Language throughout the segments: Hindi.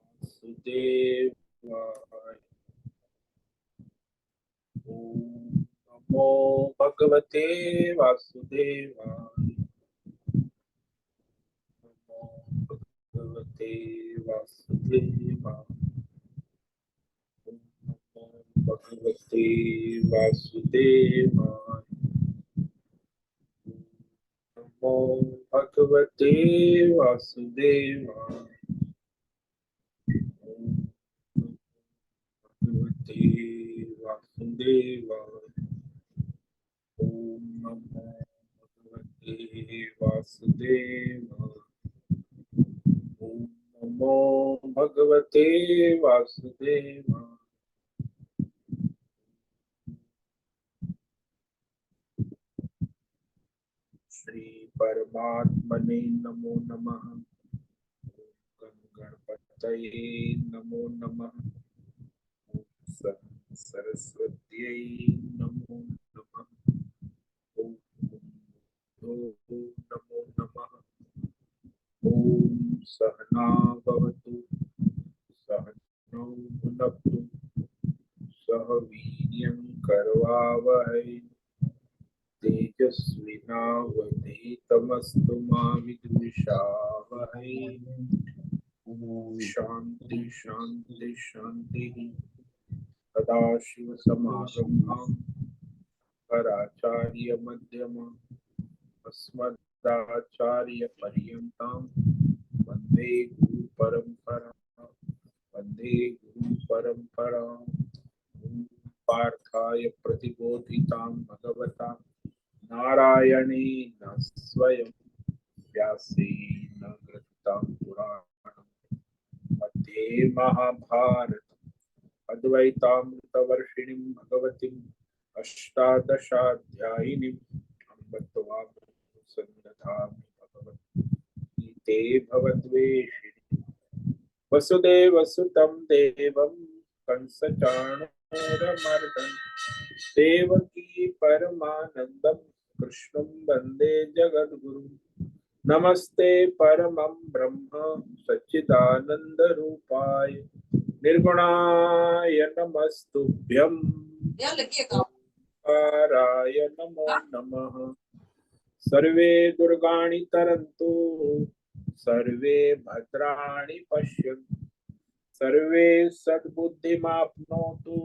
वासुदेवाय। ओम नमो भगवते वासुदेवाय। नमो भगवते वासुदेवाय। ओम नमो भगवते वासुदेवाय। नमो भगवते वासुदेवाय। ओम भगवते वासुदेवाय। ओम नमो भगवते वासुदेवाय। ओम नमो भगवते वासुदेवाय। श्री परमात्मने नमो नमः। ओम गणपतये नमो नमः। ओम सरस्वत्यै नमो नमः। ओम नमो नमः। ओम सहना भवतु सहनौ भुनक्तु सह वीर्यं करवावहै तेजस्विनावधीतमस्तु मा विद्विषावहै। ओम शांति शांति शांति। सदाशिवसमारम्भां शंकराचार्य मध्यमाम् अस्मदाचार्यपर्यन्तां वन्दे गुरुपरम्परां। वन्दे गुरुपरम्पराम्। ओम पार्थाय प्रतिबोधितां भगवता नारायणेन स्वयं व्यासेन ग्रथितां पुराणं मध्ये महाभारत अद्वैतामृतवर्षिणीं भगवतीम् अष्टादशाध्यायिनीम् अम्ब त्वाम् सन्दधामि भगवद्गीते भवद्वेषिणी। वसुदेवसुतं देवं कंसचाणूरमर्दनं देवकी परमानन्दं कृष्णं वन्दे जगद्गुरुं। नमस्ते परमं ब्रह्म सच्चिदानन्दरूपाय निर्गुणाय नमस्तुभ्यं ओंकाराय नमो नमः। सर्वे दुर्गाणि तरन्तु सर्वे भद्राणि पश्यन्तु सर्वे सद्बुद्धिमाप्नोतु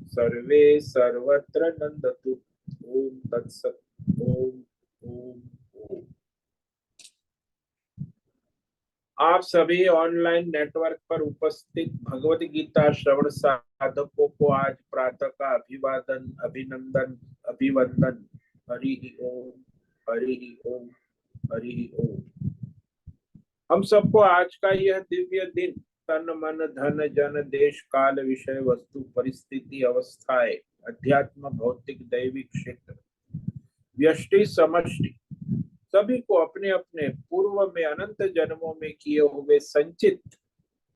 सर्वे सर्वत्र नन्दतु। ओम तत्सत्। ओम ओम ओम। आप सभी ऑनलाइन नेटवर्क पर उपस्थित भगवत गीता श्रवण साधकों को आज प्रातः का अभिवादन अभिनंदन अभिवंदन। हरि ओम हरि ओम हरि ओम। हम सबको आज का यह दिव्य दिन तन मन धन जन देश काल विषय वस्तु परिस्थिति अवस्थाएं अध्यात्म भौतिक दैविक क्षेत्र व्यष्टि समष्टि सभी को अपने अपने पूर्व में अनंत जन्मों में किए हुए संचित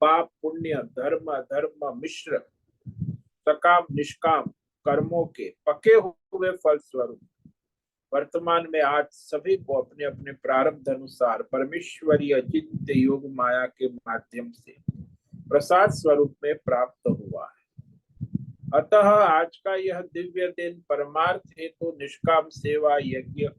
पाप पुण्य धर्म अधर्म मिश्र सकाम निष्काम कर्मों के पके हुए फल स्वरूप वर्तमान में आज सभी को अपने अपने प्रारब्ध अनुसार परमेश्वरीय चित्त योग माया के माध्यम से प्रसाद स्वरूप में प्राप्त हुआ है। अतः आज का यह दिव्य दिन परमार्थ हेतु निष्काम सेवा यज्ञ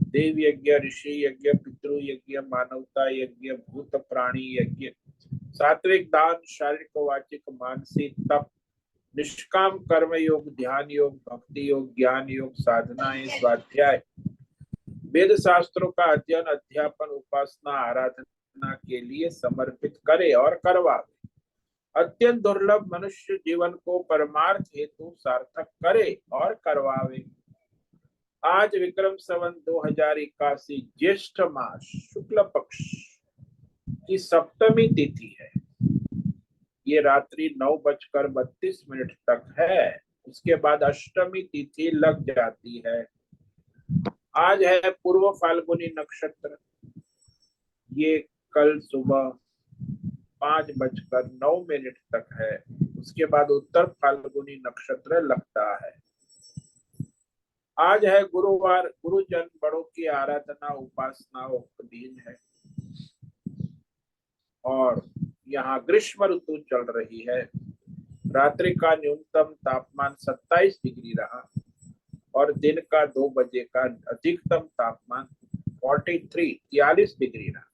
देव यज्ञ ऋषि यज्ञ पितृ यज्ञ मानवता यज्ञ भूत प्राणी यज्ञ सात्विक दान शारीरिक वाचिक मानसिक तप निष्काम कर्म योग ध्यान योग भक्ति योग ज्ञान योग साधनाएं स्वाध्याय वेद शास्त्रों का अध्ययन अध्यापन उपासना आराधना के लिए समर्पित करे और करवावे। अत्यंत दुर्लभ मनुष्य जीवन को परमार्थ हेतु सार्थक करे और करवावे। आज विक्रम संवत 2081 ज्येष्ठ मास शुक्ल पक्ष की सप्तमी तिथि है। ये रात्रि 9:32 तक है। उसके बाद अष्टमी तिथि लग जाती है। आज है पूर्व फाल्गुनी नक्षत्र। ये कल सुबह 5:09 तक है। उसके बाद उत्तर फाल्गुनी नक्षत्र लगता है। आज है गुरुवार। गुरुजन बड़ों की आराधना उपासनाओं का दिन है। और यहाँ ग्रीष्म ऋतु चल रही है। रात्रि का न्यूनतम तापमान 27 डिग्री रहा और दिन का 2 बजे का अधिकतम तापमान 43 डिग्री रहा।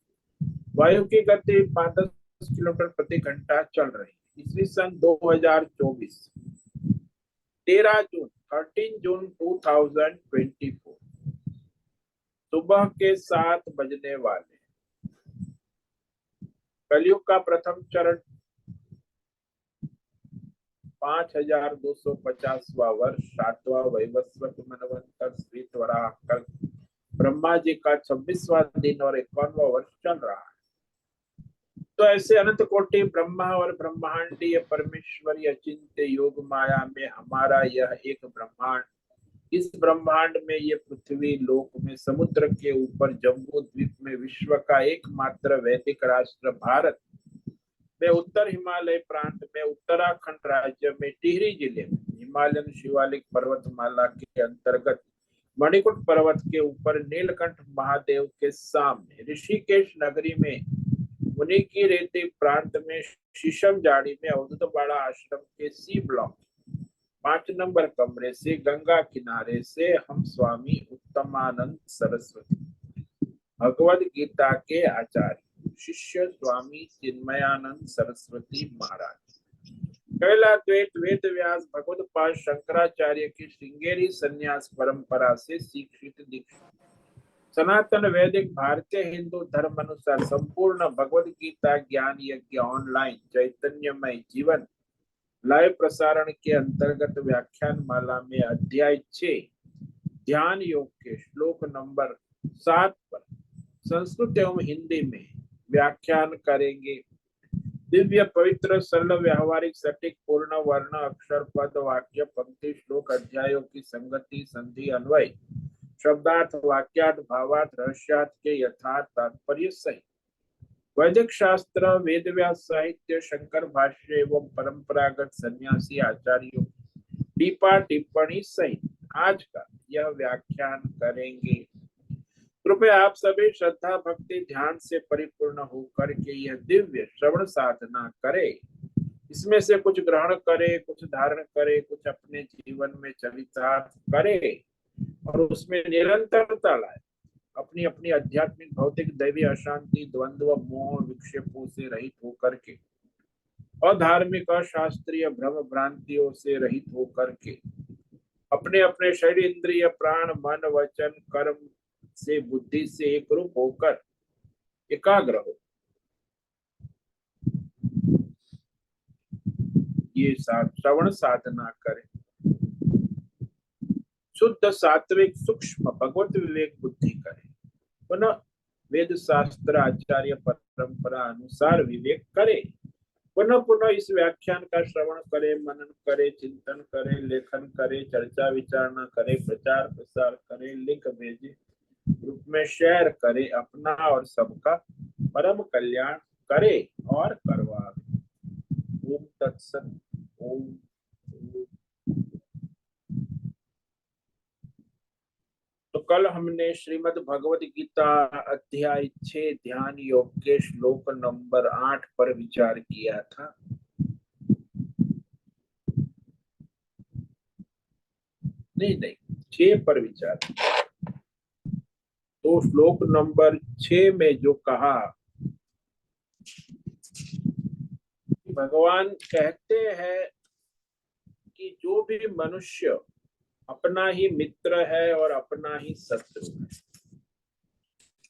वायु की गति 5-10 किलोमीटर प्रति घंटा चल रही है। ईस्वी सन 2024 13 जून 2024 सुबह के 7 बजने वाले। कलयुग का प्रथम चरण 5250वां वर्ष, 7वां वैवस्वत मनवंतर श्वेत वराह कल्प, ब्रह्मा जी का 26वां दिन और 51वां वर्ष चल रहा है। तो ऐसे अनंत कोटि ब्रह्मा और ब्रह्मांडीय परमेश्वरी अचिंत्य योग माया में हमारा यह एक ब्रह्मांड, इस ब्रह्मांड में ये पृथ्वी लोक में समुद्र के ऊपर जम्बू द्वीप में विश्व का एकमात्र वैदिक राष्ट्र भारत में उत्तर हिमालय प्रांत में उत्तराखंड राज्य में टिहरी जिले में हिमालयन शिवालिक पर्वतमाला के अंतर्गत मणिकूट पर्वत के ऊपर नीलकंठ महादेव के सामने ऋषिकेश नगरी में मुनि की रेती प्रांत में शीशम जाड़ी में अवधूतवाड़ा आश्रम के सी ब्लॉक 5 नंबर कमरे से गंगा किनारे से हम स्वामी उत्तमानंद सरस्वती भगवद गीता के आचार्य शिष्य स्वामी चिन्मयानंद सरस्वती महाराज कैलाद्वैत वेद व्यास भगवत पाद शंकराचार्य की श्रृंगेरी संन्यास परंपरा से शिक्षित दीक्षित सनातन वैदिक भारतीय हिंदू धर्म अनुसार संपूर्ण भगवद गीता ज्ञान यज्ञ ऑनलाइन चैतन्यमय जीवन लाइव प्रसारण के अंतर्गत व्याख्यान माला में अध्याय 6 ध्यान योग के श्लोक नंबर 7 पर संस्कृत एवं हिंदी में व्याख्यान करेंगे। दिव्य पवित्र सरल व्यावहारिक सटीक पूर्ण वर्ण अक्षर पद वाक्य पंक्ति श्लोक अध्यायों की संगति संधि अन्वय शब्दार्थ वाक्यार्थ भावार्थ रहस्यार्थ के यथार्थ तात्पर्य सहित वैदिक शास्त्र वेद व्यास साहित्य शंकर भाष्य एवं परंपरागत सन्यासी आचार्यों टीपा टिप्पणी सहित आज का यह व्याख्यान करेंगे। कृपया आप सभी श्रद्धा भक्ति ध्यान से परिपूर्ण होकर के यह दिव्य श्रवण साधना करें। इसमें से कुछ ग्रहण करे, कुछ धारण करे, कुछ अपने जीवन में चरितार्थ करे और उसमें निरंतरता लाए। अपनी अपनी आध्यात्मिक भौतिक दैवी अशांति द्वंद्व मोह विक्षेपों से रहित होकर के अधार्मिक अशास्त्रीय भ्रम भ्रांतियों से रहित होकर के अपने अपने शरीर इंद्रिय प्राण मन वचन कर्म से बुद्धि से एक रूप होकर एकाग्र हो। ये श्रवण साधना करें। शुद्ध सात्विक सूक्ष्म भगवत विवेक बुद्धि करें। पुनः वेद शास्त्र आचार्य परंपरा अनुसार विवेक करे। पुनः पुनः इस व्याख्यान का श्रवण करे, मनन करे, चिंतन करे, लेखन करे, चर्चा विचारणा करे, प्रचार प्रसार करे, लिंक भेजे, ग्रुप में शेयर करे, अपना और सबका परम कल्याण करे और करवावे। ओम तत्सत। ओम। तो कल हमने श्रीमद् भगवद गीता अध्याय 6 ध्यान योग के श्लोक नंबर 8 पर विचार किया था। नहीं 6 पर विचार। तो श्लोक नंबर 6 में जो कहा, भगवान कहते हैं कि जो भी मनुष्य अपना ही मित्र है और अपना ही शत्रु है,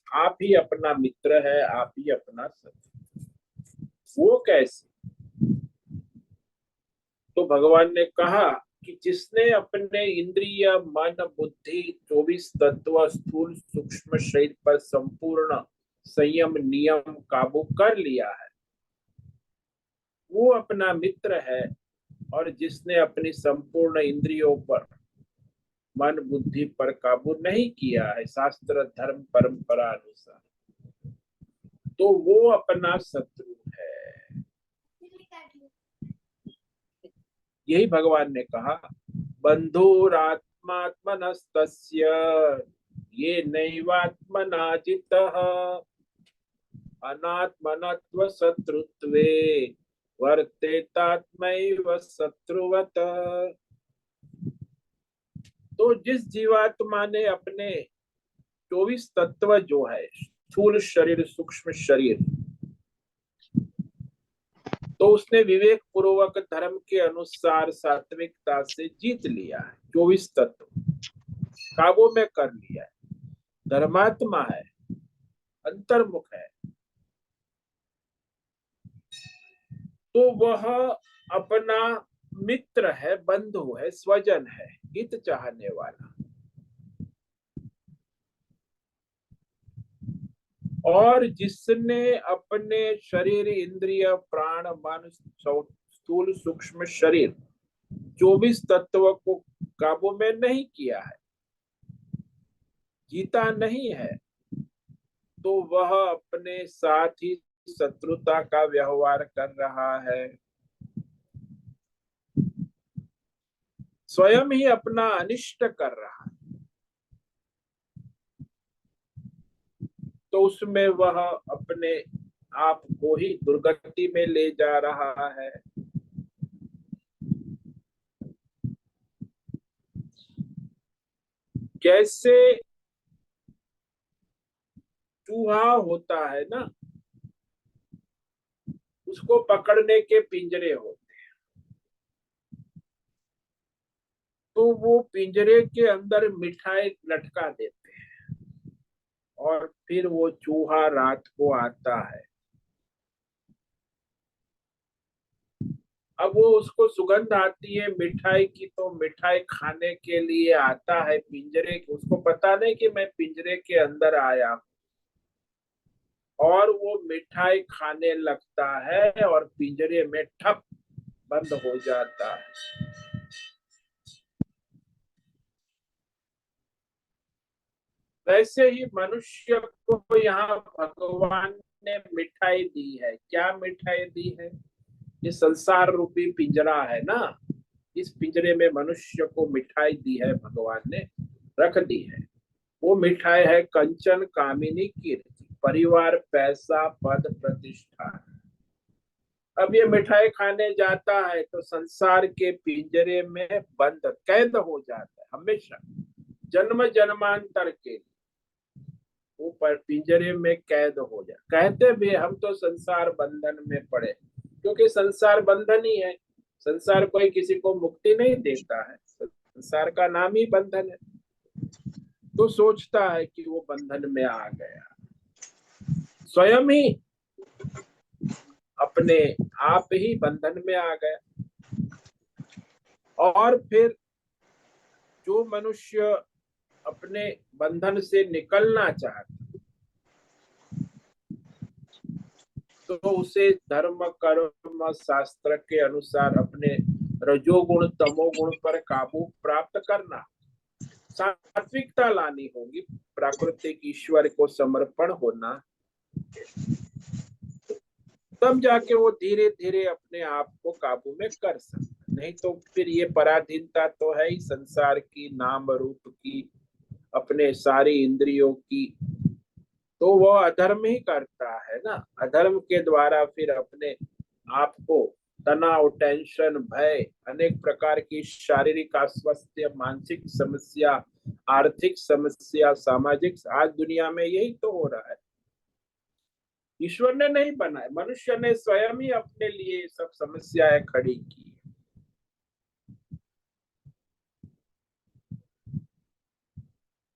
आप ही अपना मित्र है, आप ही अपना शत्रु। वो कैसे? तो भगवान ने कहा कि जिसने अपने इंद्रिय मन बुद्धि 24 तत्व स्थूल सूक्ष्म शरीर पर संपूर्ण संयम नियम काबू कर लिया है, वो अपना मित्र है। और जिसने अपनी संपूर्ण इंद्रियों पर मन बुद्धि पर काबू नहीं किया है शास्त्र धर्म परंपरा अनुसार, तो वो अपना शत्रु है। यही भगवान ने कहा, बंधुरात्मात्मनस्तस्य ये नैवात्मना जितः। अनात्मनत्व शत्रुत्वे वर्तेतात्मैव शत्रुवत। तो जिस जीवात्मा ने अपने 24 तत्व जो है, स्थूल शरीर, सूक्ष्म शरीर, तो उसने विवेक पूर्वक धर्म के अनुसार सात्विकता से जीत लिया है, 24 तत्व काबू में कर लिया है, धर्मात्मा है, अंतर्मुख है, तो वह अपना मित्र है, बंधु है, स्वजन है, हित चाहने वाला। और जिसने अपने शरीर, इंद्रिय, प्राण, मन, स्थूल सूक्ष्म शरीर 24 तत्व को काबू में नहीं किया है, जीता नहीं है, तो वह अपने साथ ही शत्रुता का व्यवहार कर रहा है, स्वयं ही अपना अनिष्ट कर रहा है। तो उसमें वह अपने आप को ही दुर्गति में ले जा रहा है। कैसे चूहा होता है ना, उसको पकड़ने के पिंजरे होते, तो वो पिंजरे के अंदर मिठाई लटका देते हैं और फिर वो चूहा रात को आता है। अब वो उसको सुगंध आती है मिठाई की, तो मिठाई खाने के लिए आता है पिंजरे, उसको पता नहीं कि मैं पिंजरे के अंदर आया, और वो मिठाई खाने लगता है और पिंजरे में ठप बंद हो जाता है। वैसे ही मनुष्य को यहाँ भगवान ने मिठाई दी है। क्या मिठाई दी है? ये संसार रूपी पिंजरा है ना, इस पिंजरे में मनुष्य को मिठाई दी है, भगवान ने रख दी है। वो मिठाई है कंचन, कामिनी, कीर्ति, परिवार, पैसा, पद, प्रतिष्ठा। अब ये मिठाई खाने जाता है तो संसार के पिंजरे में बंद, कैद हो जाता है हमेशा, जन्म जन्मांतर के लिए वो पिंजरे में कैद हो जाए। कहते भी हम तो संसार बंधन में पड़े, क्योंकि संसार बंधन ही है। संसार कोई किसी को मुक्ति नहीं देता है, संसार का नाम ही बंधन है। तो सोचता है कि वो बंधन में आ गया, स्वयं ही अपने आप ही बंधन में आ गया। और फिर जो मनुष्य अपने बंधन से निकलना चाहता, तो उसे धर्म, कर्म, शास्त्र के अनुसार अपने रजोगुण, तमोगुण पर काबू प्राप्त करना, सात्विकता लानी होगी, प्राकृतिक ईश्वर को समर्पण होना, तब जाके वो धीरे धीरे अपने आप को काबू में कर सकता। नहीं तो फिर ये पराधीनता तो है ही संसार की, नाम रूप की, अपने सारी इंद्रियों की, तो वो अधर्म ही करता है ना। अधर्म के द्वारा फिर अपने आप को तनाव, टेंशन, भय, अनेक प्रकार की शारीरिक अस्वस्थ्य, मानसिक समस्या, आर्थिक समस्या, सामाजिक, आज दुनिया में यही तो हो रहा है। ईश्वर ने नहीं बनाया, मनुष्य ने स्वयं ही अपने लिए सब समस्याएं खड़ी की।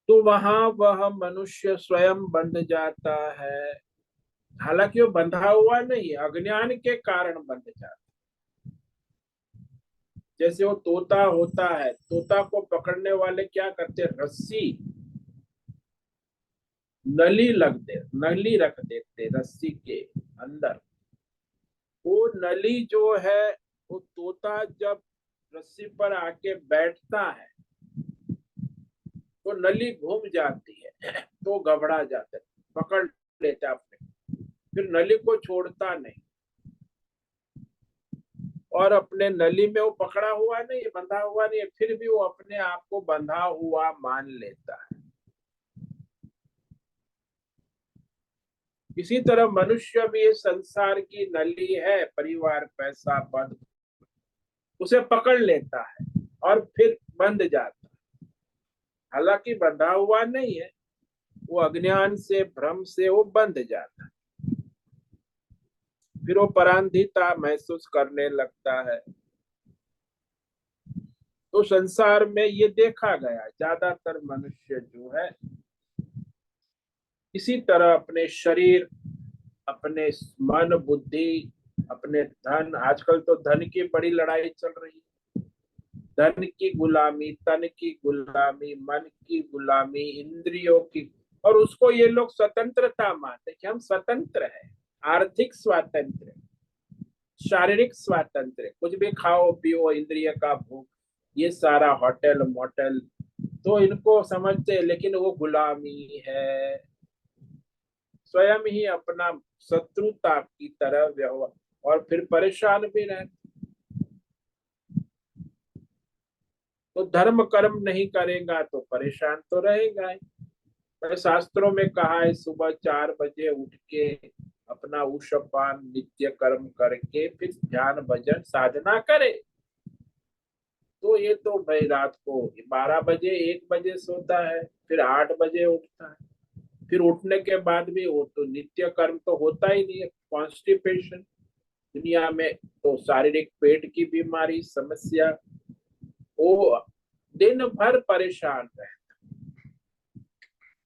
तो वहां वह मनुष्य स्वयं बंध जाता है। हालांकि वो बंधा हुआ नहीं, अज्ञान के कारण बंध जाता। जैसे वो तोता होता है, तोता को पकड़ने वाले क्या करते, रस्सी, नली रख देते रस्सी के अंदर। वो नली जो है, वो तोता जब रस्सी पर आके बैठता है तो नली घूम जाती है, तो घबरा जाता है, पकड़ लेता है अपने, फिर नली को छोड़ता नहीं, और अपने नली में वो पकड़ा हुआ नहीं है, बंधा हुआ नहीं है, फिर भी वो अपने आप को बंधा हुआ मान लेता है। इसी तरह मनुष्य भी इस संसार की नली है, परिवार, पैसा, पद, उसे पकड़ लेता है और फिर बंध जाता है। हालांकि बंधा हुआ नहीं है, वो अज्ञान से, भ्रम से वो बंध जाता है। फिर वो परांधिता महसूस करने लगता है। तो संसार में ये देखा गया, ज्यादातर मनुष्य जो है इसी तरह अपने शरीर, अपने मन, बुद्धि, अपने धन, आजकल तो धन की बड़ी लड़ाई चल रही है। धन की गुलामी, तन की गुलामी, मन की गुलामी, इंद्रियों की, और उसको ये लोग स्वतंत्रता मानते कि हम स्वतंत्र हैं। आर्थिक स्वातंत्र, शारीरिक स्वातंत्र, कुछ भी खाओ पियो, इंद्रिय का भोग, ये सारा होटल मोटल, तो इनको समझते, लेकिन वो गुलामी है। स्वयं ही अपना शत्रुता की तरह व्यवहार, और फिर परेशान भी रहते। तो धर्म कर्म नहीं करेगा तो परेशान तो रहेगा ही। पर शास्त्रों में कहा है सुबह 4 बजे उठ के अपना उषपान नित्य कर्म करके फिर ध्यान भजन साधना करे। तो ये तो भाई रात को 12 बजे 1 बजे सोता है, फिर 8 बजे उठता है। फिर उठने के बाद भी वो तो नित्य कर्म तो होता ही नहीं है। कॉन्स्टिपेशन दुनिया में, तो शारीरिक पेट की बीमारी, समस्या, वो दिन भर परेशान रहे,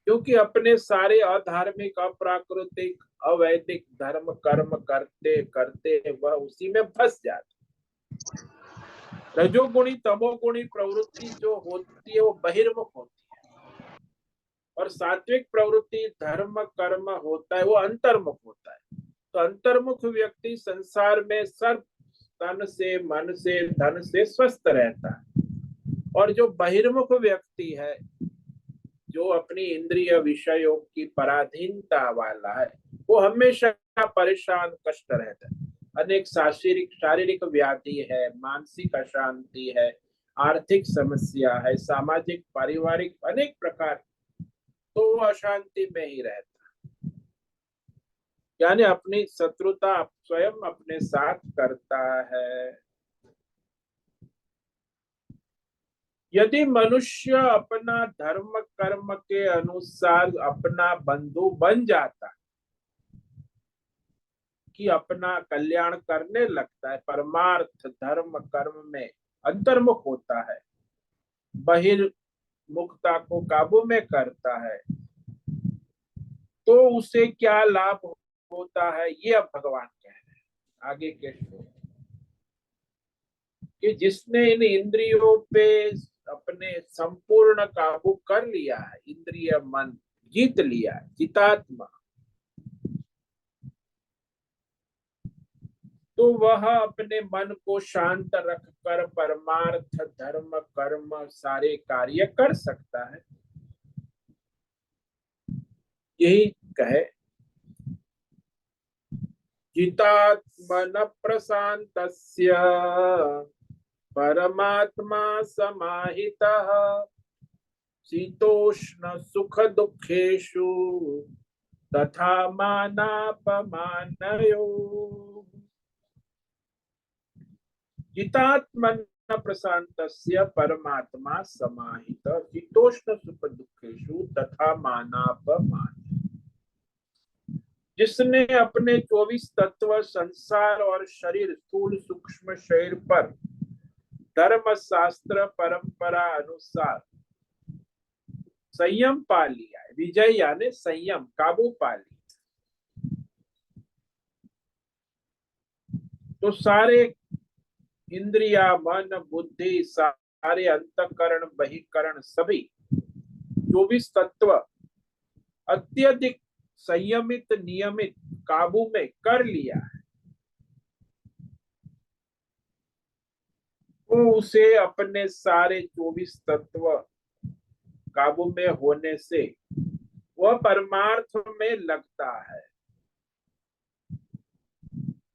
क्योंकि अपने सारे अधार्मिक, अप्राकृतिक, अवैदिक धर्म कर्म करते करते वह उसी में फंस जाता। रजोगुणी तमोगुणी प्रवृत्ति जो होती है वो बहिर्मुख होती है, और सात्विक प्रवृत्ति धर्म कर्म होता है वो अंतर्मुख होता है। तो अंतर्मुख व्यक्ति संसार में सर्व तन से, मन से, धन से स्वस्थ रहता है। और जो बहिर्मुख व्यक्ति है, जो अपनी इंद्रिय विषयों की पराधीनता वाला है, वो हमेशा परेशान, कष्ट रहता है। अनेक शारीरिक शारीरिक व्याधि है, मानसिक अशांति है, आर्थिक समस्या है, सामाजिक पारिवारिक अनेक प्रकार, तो वो अशांति में ही रहता है। यानी अपनी शत्रुता स्वयं अपने साथ करता है। यदि मनुष्य अपना धर्म कर्म के अनुसार अपना बंधु बन जाता, कि अपना कल्याण करने लगता है, परमार्थ धर्म कर्म में अंतर्मुख होता है, बहिर्मुखता को काबू में करता है, तो उसे क्या लाभ होता है, ये अब भगवान कह रहे हैं आगे के श्लोक, कि जिसने इन इंद्रियों पे अपने संपूर्ण काबू कर लिया है, इंद्रिय मन जीत लिया है, जितात्मा, तो वह अपने मन को शांत रखकर परमार्थ धर्म कर्म सारे कार्य कर सकता है। यही कहे, जितात्मन प्रशांतस्य परमात्मा समाहितः शीतोष्ण सुख दुखेषु तथा मानापमानयो। जितात्मन प्रशांतस्य परमात्मा समाहित शीतोष्ण सुख दुखेषु तथा मानापमान। जिसने अपने 24 तत्व संसार और शरीर स्थूल सूक्ष्म शरीर पर धर्म शास्त्र परंपरा अनुसार संयम पा लिया है, विजय यानी संयम, काबू पा लिया, तो सारे इंद्रिया मन बुद्धि सारे अंतकरण बहिकरण सभी 24 तत्व अत्यधिक संयमित नियमित काबू में कर लिया है, तो उसे अपने सारे 24 तत्व काबू में होने से वह परमार्थ में लगता है।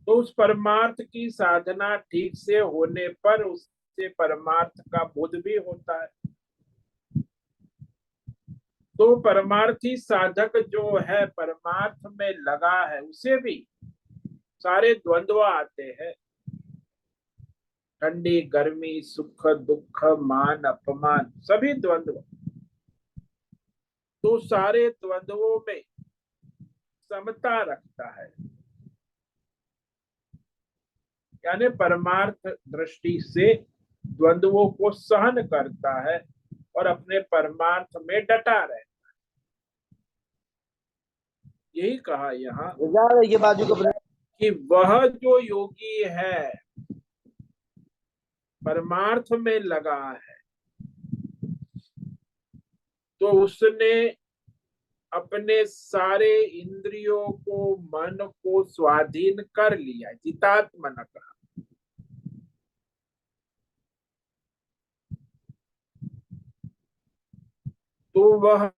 तो उस परमार्थ की साधना ठीक से होने पर उससे परमार्थ का बोध भी होता है। तो परमार्थी साधक जो है, परमार्थ में लगा है, उसे भी सारे द्वंद्व आते हैं, ठंडी गर्मी, सुख दुख, मान अपमान, सभी द्वंद्व। तो सारे द्वंद्वों में समता रखता है, यानी परमार्थ दृष्टि से द्वंद्वों को सहन करता है और अपने परमार्थ में डटा रहे। यही कहा यहाँ ये बाजू को कि वह जो योगी है, परमार्थ में लगा है, तो उसने अपने सारे इंद्रियों को, मन को स्वाधीन कर लिया, जितात्मन कहा। तो वह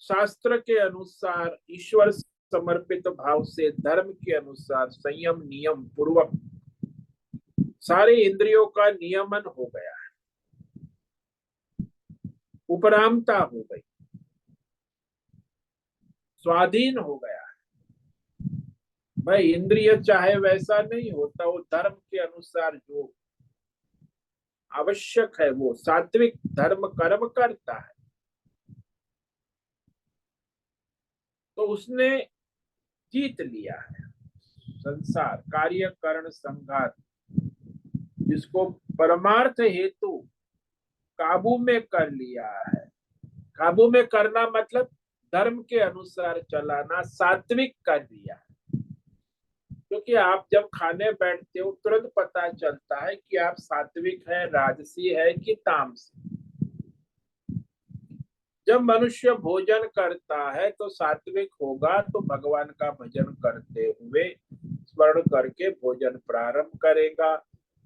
शास्त्र के अनुसार, ईश्वर समर्पित भाव से, धर्म के अनुसार संयम नियम पूर्वक सारे इंद्रियों का नियमन हो गया है, उपरामता हो गई, स्वाधीन हो गया है। भाई इंद्रिय चाहे वैसा नहीं होता, वो धर्म के अनुसार जो आवश्यक है वो सात्विक धर्म कर्म करता है। तो उसने जीत लिया है संसार, कार्य करण संघात, जिसको परमार्थ हेतु काबू में कर लिया है। काबू में करना मतलब धर्म के अनुसार चलाना, सात्विक कर दिया है। क्योंकि आप जब खाने बैठते हो तुरंत पता चलता है कि आप सात्विक है, राजसी है कि तामसी। जब मनुष्य भोजन करता है तो सात्विक होगा, तो भगवान का भजन करते हुए स्मरण करके भोजन प्रारंभ करेगा,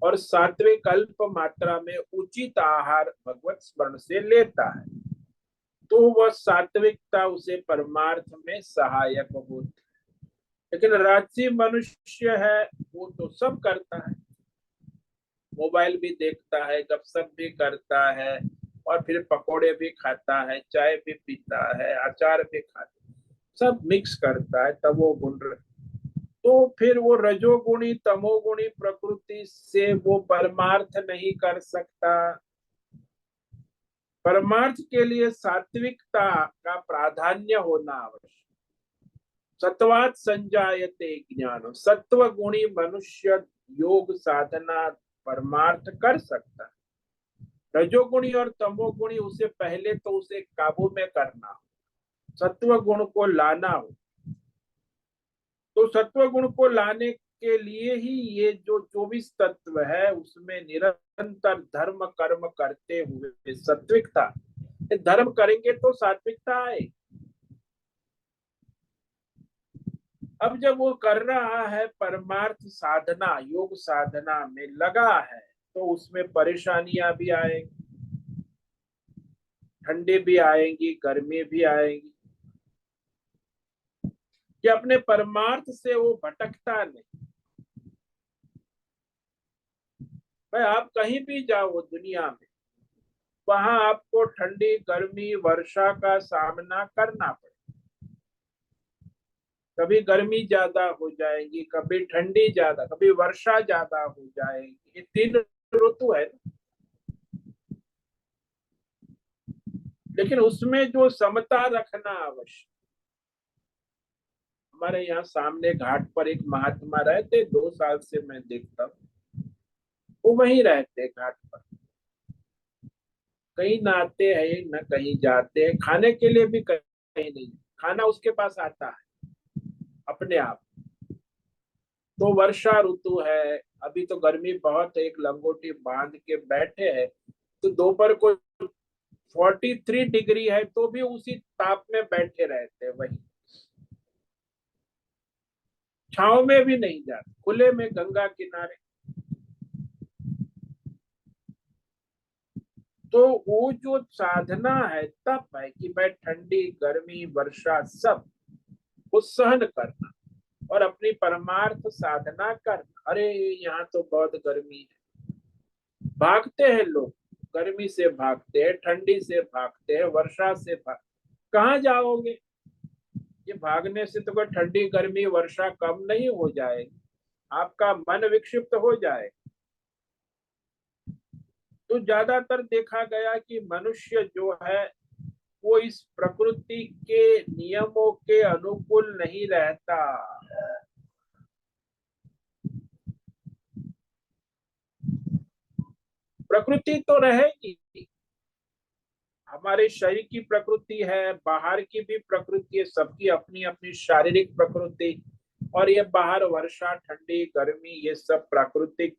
और सात्विक अल्प मात्रा में उचित आहार भगवत स्मरण से लेता है, तो वह सात्विकता उसे परमार्थ में सहायक होती। लेकिन राजसी मनुष्य है, वो तो सब करता है, मोबाइल भी देखता है, गपशप भी करता है, और फिर पकोड़े भी खाता है, चाय भी पीता है, अचार भी खाता है, सब मिक्स करता है, तब वो गुण। तो फिर वो रजोगुणी तमोगुणी प्रकृति से वो परमार्थ नहीं कर सकता। परमार्थ के लिए सात्विकता का प्राधान्य होना आवश्यक। सत्वात संजायते ज्ञान, सत्व गुणी मनुष्य योग साधना परमार्थ कर सकता है। रजोगुणी और तमोगुणी उसे पहले तो उसे काबू में करना हो, सत्व गुण को लाना हो। तो सत्व गुण को लाने के लिए ही ये जो 24 तत्व है उसमें निरंतर धर्म कर्म करते हुए सात्विकता, धर्म करेंगे तो सात्विकता आए। अब जब वो कर रहा है परमार्थ साधना, योग साधना में लगा है, तो उसमें परेशानियां भी आएंगी, ठंडी भी आएंगी, गर्मी भी आएंगी, कि अपने परमार्थ से वो भटकता नहीं। भाई आप कहीं भी जाओ दुनिया में, वहां आपको ठंडी गर्मी वर्षा का सामना करना पड़े। कभी गर्मी ज्यादा हो जाएगी, कभी ठंडी ज्यादा, कभी वर्षा ज्यादा हो जाएगी, ये 3 ऋतु है। लेकिन उसमें जो समता रखना आवश्यक। हमारे यहाँ सामने घाट पर एक महात्मा रहते, 2 साल से मैं देखता हूँ, वो वहीं रहते घाट पर, कहीं नहाते हैं न कहीं जाते हैं, खाने के लिए भी कहीं नहीं, खाना उसके पास आता है अपने आप। तो वर्षा ऋतु है, अभी तो गर्मी बहुत है, एक लंगोटी बांध के बैठे हैं, तो दोपहर को 43 डिग्री है, तो भी उसी ताप में बैठे रहते हैं, वही छाव में भी नहीं जाते, खुले में गंगा किनारे। तो वो जो साधना है तप है कि मैं ठंडी गर्मी वर्षा सब को सहन करना और अपनी परमार्थ साधना करना। अरे यहाँ तो बहुत गर्मी है, भागते हैं लोग, गर्मी से भागते हैं, ठंडी से भागते हैं, वर्षा से कहाँ जाओगे? ये भागने से तो कोई ठंडी गर्मी वर्षा कम नहीं हो जाएगी, आपका मन विक्षिप्त हो जाए। तो ज्यादातर देखा गया कि मनुष्य जो है वो इस प्रकृति के नियमों के अनुकूल नहीं रहता। प्रकृति तो रहेगी, हमारे शरीर की प्रकृति है, बाहर की भी प्रकृति है, सबकी अपनी अपनी शारीरिक प्रकृति। और ये बाहर वर्षा ठंडी गर्मी ये सब प्राकृतिक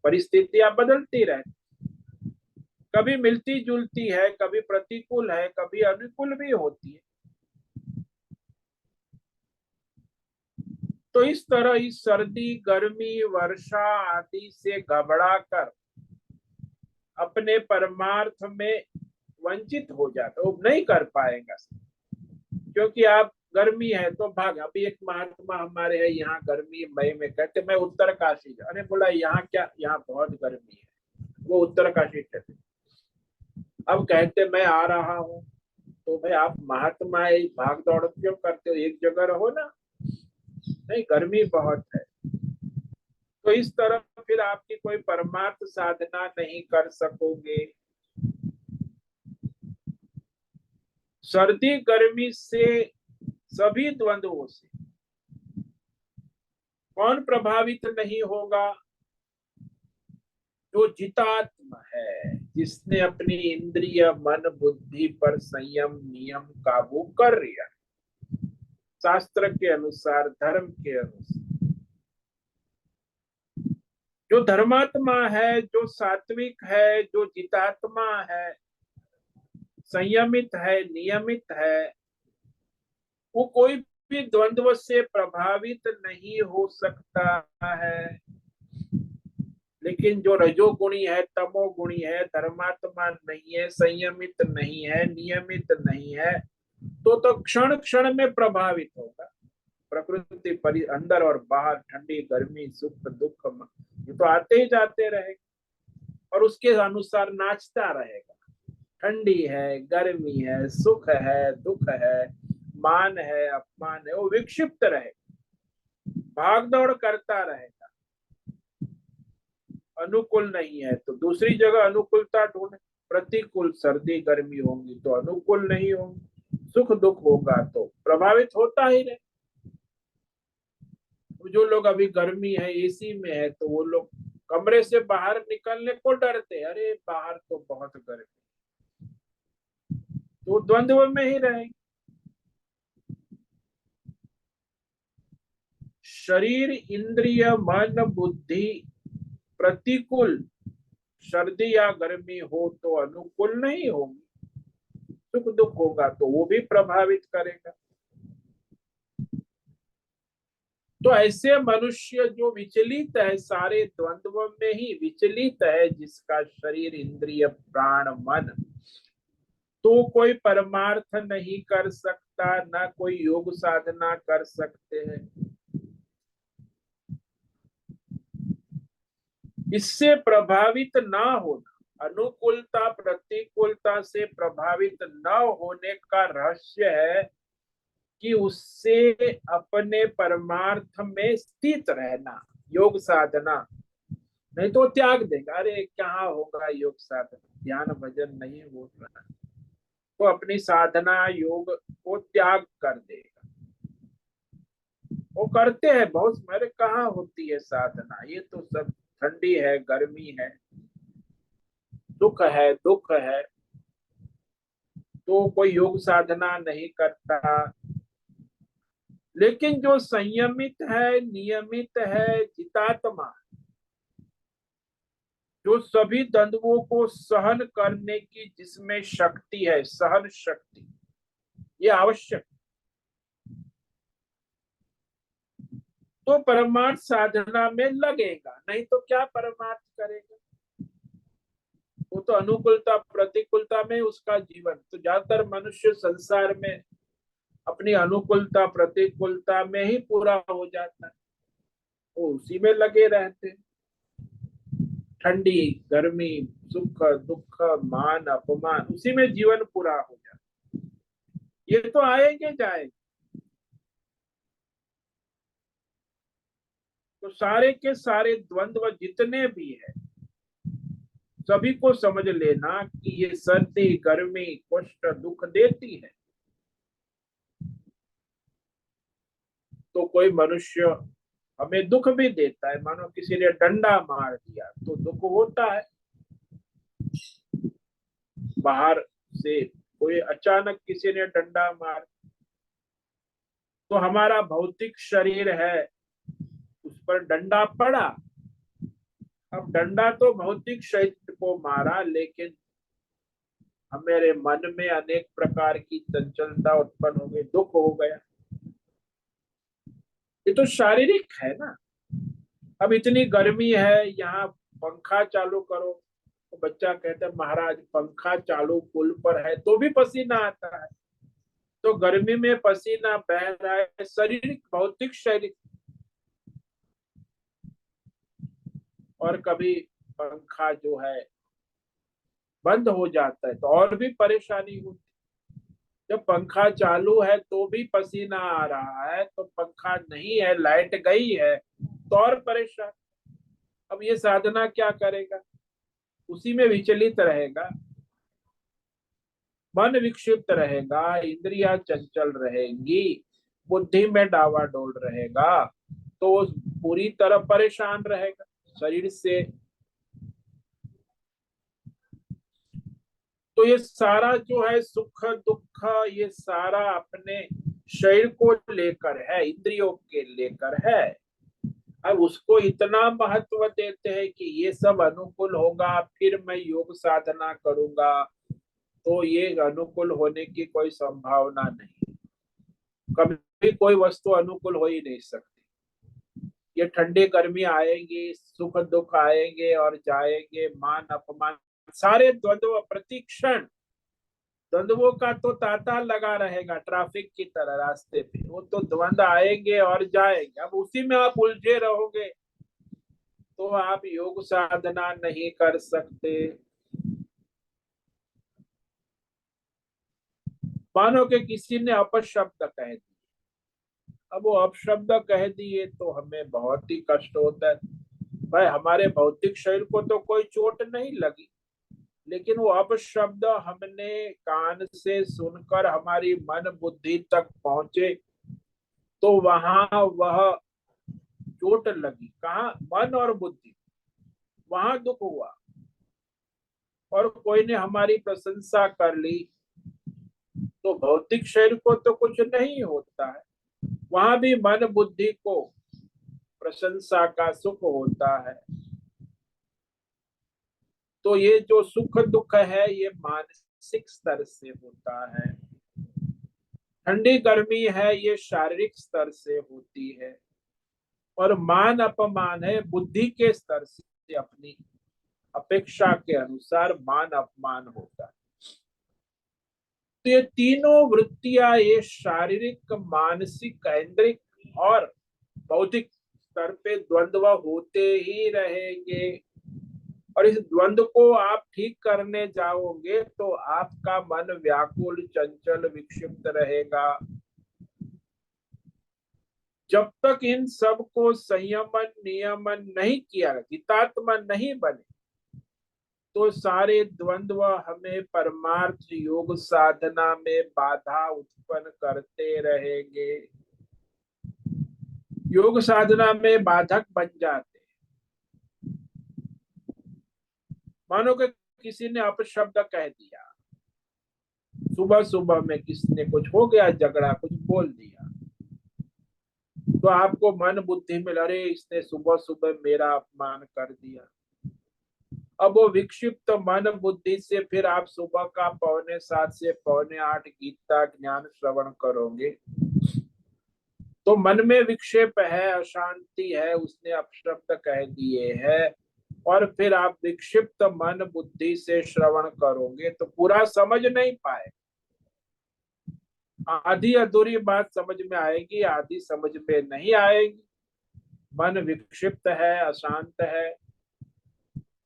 परिस्थितियां बदलती रहती, कभी मिलती जुलती है, कभी प्रतिकूल है, कभी अनुकूल भी होती है। तो इस तरह इस सर्दी गर्मी वर्षा आदि से घबरा कर अपने परमार्थ में वंचित हो जाता, वो नहीं कर पाएगा। क्योंकि आप गर्मी है तो भाग, अभी एक महात्मा हमारे है यहाँ, गर्मी मई में कहते मैं उत्तरकाशी जा, अरे बोला यहाँ क्या, यहाँ बहुत गर्मी है, वो उत्तरकाशी चले। अब कहते मैं आ रहा हूँ, तो भाई आप महात्मा है, भाग दौड़ क्यों करते हो, एक जगह रहो ना। नहीं, गर्मी बहुत है। तो इस तरह फिर आपकी कोई परमार्थ साधना नहीं कर सकोगे। सर्दी गर्मी से, सभी द्वंद्वों से कौन प्रभावित नहीं होगा? जो जितात्मा है, जिसने अपनी इंद्रिय मन बुद्धि पर संयम नियम काबू कर लिया, शास्त्र के अनुसार धर्म के अनुसार। जो धर्मात्मा है, जो सात्विक है, जो जितात्मा है, संयमित है, नियमित है, वो कोई भी द्वंद्व से प्रभावित नहीं हो सकता है। लेकिन जो रजोगुणी है, तमोगुणी है, धर्मात्मा नहीं है, संयमित नहीं है, नियमित नहीं है, तो क्षण क्षण में प्रभावित होगा। प्रकृति परि अंदर और बाहर, ठंडी गर्मी सुख दुख ये तो आते ही जाते रहेगा, और उसके अनुसार नाचता रहेगा। ठंडी है, गर्मी है, सुख है, दुख है, मान है, अपमान है, वो विक्षिप्त रहेगा, भाग दौड़ करता रहेगा। अनुकूल नहीं है तो दूसरी जगह अनुकूलता ढूंढे। प्रतिकूल सर्दी गर्मी होंगी तो अनुकूल नहीं होंगी, सुख दुख होगा तो प्रभावित होता ही रहे। जो लोग अभी गर्मी है, एसी में है, तो वो लोग कमरे से बाहर निकलने को डरते, अरे बाहर तो बहुत गर्मी, तो द्वंद्व में ही रहेंगे। शरीर इंद्रिय मन बुद्धि प्रतिकूल सर्दी या गर्मी हो तो अनुकूल नहीं होगी, सुख दुख होगा तो वो भी प्रभावित करेगा। तो ऐसे मनुष्य जो विचलित है, सारे द्वंद्व में ही विचलित है, जिसका शरीर इंद्रिय प्राण मन, तो कोई परमार्थ नहीं कर सकता, ना कोई योग साधना कर सकते हैं। इससे प्रभावित ना होना, अनुकूलता प्रतिकूलता से प्रभावित न होने का रहस्य है कि उससे अपने परमार्थ में स्थित रहना, योग साधना। नहीं तो त्याग देगा, अरे क्या होगा योग साधना, ध्यान भजन नहीं हो रहा, तो अपनी साधना योग को त्याग कर देगा। वो करते हैं बहुत, मेरे कहाँ होती है साधना, ये तो सब ठंडी है गर्मी है, सुख है दुख है, तो कोई योग साधना नहीं करता। लेकिन जो संयमित है, नियमित है, जितात्मा, जो सभी द्वंद्वों को सहन करने की जिसमें शक्ति है, सहन शक्ति, ये आवश्यक। तो परमार्थ साधना में लगेगा, नहीं तो क्या परमार्थ करेगा। वो तो अनुकूलता प्रतिकूलता में उसका जीवन, तो ज्यादातर मनुष्य संसार में अपनी अनुकूलता प्रतिकूलता में ही पूरा हो जाता है, वो उसी में लगे रहते हैं। ठंडी गर्मी, सुख दुख, मान अपमान, उसी में जीवन पूरा हो जाए। ये तो आएंगे जाएंगे। तो सारे के सारे द्वंद्व जितने भी है, सभी को समझ लेना कि ये सर्दी गर्मी कष्ट दुख देती है। तो कोई मनुष्य हमें दुख भी देता है, मानो किसी ने डंडा मार दिया तो दुख होता है। बाहर से कोई अचानक किसी ने डंडा मार, तो हमारा भौतिक शरीर है, उस पर डंडा पड़ा। अब डंडा तो भौतिक शरीर को मारा, लेकिन हमारे मन में अनेक प्रकार की चंचलता उत्पन्न हो गई, दुख हो गया। ये तो शारीरिक है ना। अब इतनी गर्मी है, यहाँ पंखा चालू करो तो बच्चा कहता है महाराज पंखा चालू पुल पर है तो भी पसीना आता है। तो गर्मी में पसीना बह रहा है, शारीरिक भौतिक शरीर। और कभी पंखा जो है बंद हो जाता है तो और भी परेशानी होती। जब पंखा चालू है तो भी पसीना आ रहा है, तो पंखा नहीं है, लाइट गई है तो और परेशान। अब ये साधना क्या करेगा? उसी में विचलित रहेगा, मन विक्षिप्त रहेगा, इंद्रियां चंचल रहेंगी, बुद्धि में डावाडोल रहेगा, तो पूरी तरह परेशान रहेगा शरीर से। तो ये सारा जो है सुख दुख, ये सारा अपने शरीर को लेकर है, इंद्रियों के लेकर है। अब उसको इतना महत्व देते हैं कि ये सब अनुकूल होगा फिर मैं योग साधना करूंगा, तो ये अनुकूल होने की कोई संभावना नहीं। कभी कोई वस्तु अनुकूल हो ही नहीं सकती। ये ठंडी गर्मी आएंगी, सुख दुख आएंगे और जाएंगे, मान अपमान, सारे द्वंद्व प्रतिक्षण। द्वंद्वों का तो तांता लगा रहेगा ट्रैफिक की तरह रास्ते पे, वो तो द्वंद्व आएंगे और जाएंगे। अब उसी में आप उलझे रहोगे तो आप योग साधना नहीं कर सकते। मानो कि किसी ने अपशब्द कह दिया, अब वो अपशब्द कह दिए तो हमें बहुत ही कष्ट होता है। भाई हमारे भौतिक शरीर को तो कोई चोट नहीं लगी, लेकिन वो अपशब्द हमने कान से सुनकर हमारी मन बुद्धि तक पहुंचे, तो वहां वह चोट लगी। कहाँ? मन और बुद्धि, वहां दुख हुआ। और कोई ने हमारी प्रशंसा कर ली तो भौतिक शरीर को तो कुछ नहीं होता है, वहां भी मन बुद्धि को प्रशंसा का सुख होता है। तो ये जो सुख दुख है ये मानसिक स्तर से होता है, ठंडी गर्मी है ये शारीरिक स्तर से होती है, और मान अपमान है बुद्धि के स्तर से, अपनी अपेक्षा के अनुसार मान अपमान होता है। तो ये तीनों वृत्तियां, ये शारीरिक मानसिक ऐन्द्रिक और बौद्धिक स्तर पे द्वंद्व होते ही रहेंगे। और इस द्वंद्व को आप ठीक करने जाओगे तो आपका मन व्याकुल चंचल विक्षिप्त रहेगा। जब तक इन सब को संयमन नियमन नहीं किया, हितात्मा नहीं बने, तो सारे द्वंद्व हमें परमार्थ योग साधना में बाधा उत्पन्न करते रहेंगे, योग साधना में बाधक बन जाते। मानो कि किसी ने अपशब्द कह दिया, सुबह सुबह में किसी ने कुछ हो गया झगड़ा, कुछ बोल दिया, तो आपको मन बुद्धि में अरे इसने सुबह सुबह मेरा अपमान कर दिया। अब वो विक्षिप्त मन बुद्धि से फिर आप सुबह का 7:45 से 7:45 गीता ज्ञान श्रवण करोगे, तो मन में विक्षेप है, अशांति है, उसने अपशब्द कह दिए हैं, और फिर आप विक्षिप्त मन बुद्धि से श्रवण करोगे तो पूरा समझ नहीं पाए। आधी अधूरी बात समझ में आएगी, आधी समझ में नहीं आएगी। मन विक्षिप्त है, अशांत है,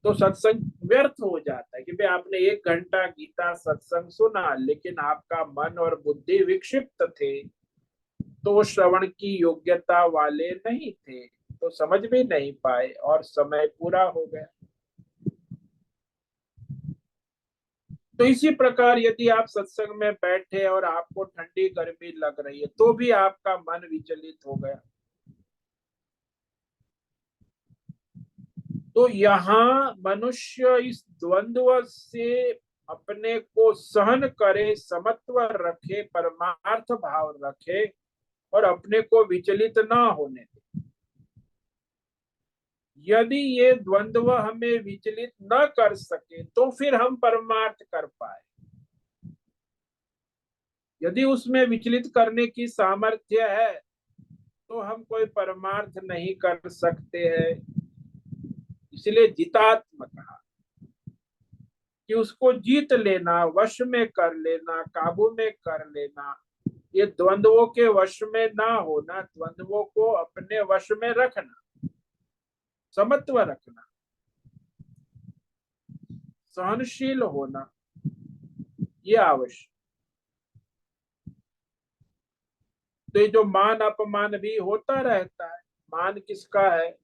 तो सत्संग व्यर्थ हो जाता है कि भाई आपने 1 घंटा गीता सत्संग सुना, लेकिन आपका मन और बुद्धि विक्षिप्त थे, तो वो श्रवण की योग्यता वाले नहीं थे, तो समझ भी नहीं पाए और समय पूरा हो गया। तो इसी प्रकार यदि आप सत्संग में बैठे और आपको ठंडी गर्मी लग रही है तो भी आपका मन विचलित हो गया, तो यहाँ मनुष्य इस द्वंद्व से अपने को सहन करे, समत्व रखे, परमार्थ भाव रखे और अपने को विचलित ना होने दे। यदि ये द्वंद्व हमें विचलित न कर सके तो फिर हम परमार्थ कर पाए। यदि उसमें विचलित करने की सामर्थ्य है तो हम कोई परमार्थ नहीं कर सकते हैं। इसलिए जितात्म कहा कि उसको जीत लेना, वश में कर लेना, काबू में कर लेना, ये द्वंद्वों के वश में ना होना, द्वंद्वों को अपने वश में रखना, समत्व रखना, सहनशील होना, ये आवश्यक। तो ये जो मान अपमान भी होता रहता है, मान किसका है,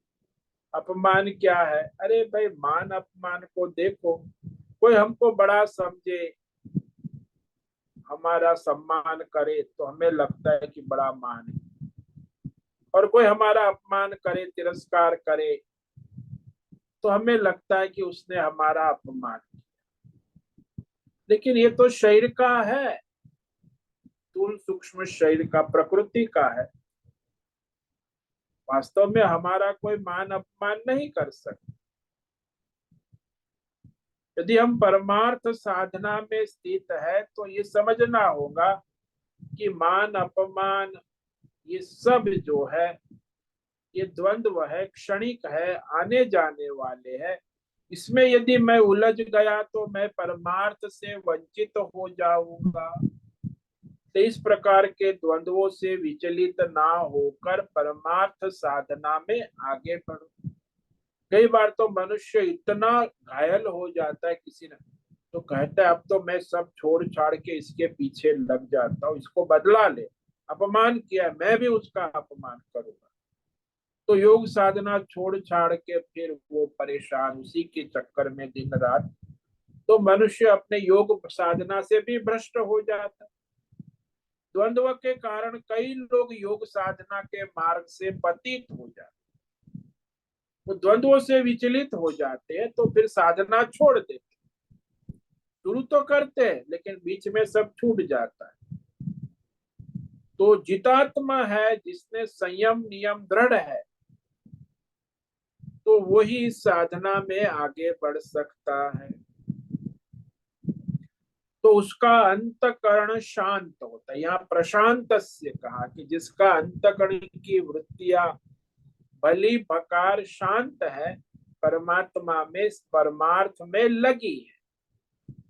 अपमान क्या है? अरे भाई, मान अपमान को देखो, कोई हमको बड़ा समझे, हमारा सम्मान करे तो हमें लगता है कि बड़ा मान है, और कोई हमारा अपमान करे, तिरस्कार करे, तो हमें लगता है कि उसने हमारा अपमान किया। लेकिन ये तो शरीर का है, स्थूल सूक्ष्म शरीर का, प्रकृति का है। वास्तव में हमारा कोई मान अपमान नहीं कर सकता। यदि हम परमार्थ साधना में स्थित है तो ये समझना होगा कि मान अपमान ये सब जो है, ये द्वंद्व है, क्षणिक है, आने जाने वाले है। इसमें यदि मैं उलझ गया तो मैं परमार्थ से वंचित हो जाऊंगा। तो इस प्रकार के द्वंद्वों से विचलित ना होकर परमार्थ साधना में आगे बढ़ो। कई बार तो मनुष्य इतना घायल हो जाता है किसी ने, तो कहता है अब तो मैं सब छोड़ छाड़ के इसके पीछे लग जाता हूँ, इसको बदला ले, अपमान किया मैं भी उसका अपमान करूंगा। तो योग साधना छोड़ छाड़ के फिर वो परेशान उसी के चक्कर में दिन रात, तो मनुष्य अपने योग साधना से भी भ्रष्ट हो जाता है। द्वंद्व के कारण कई लोग योग साधना के मार्ग से पतित हो जाते, वो द्वंद्वों से विचलित हो जाते हैं, तो फिर साधना छोड़ देते। शुरू तो करते हैं लेकिन बीच में सब छूट जाता है। तो जितात्मा है, जिसने संयम नियम दृढ़ है, तो वही साधना में आगे बढ़ सकता है। तो उसका अंतकरण शांत होता है। यहाँ प्रशांत से कहा कि जिसका अंतकरण की वृत्तियां भली भकार शांत है, परमात्मा में, परमार्थ में लगी है।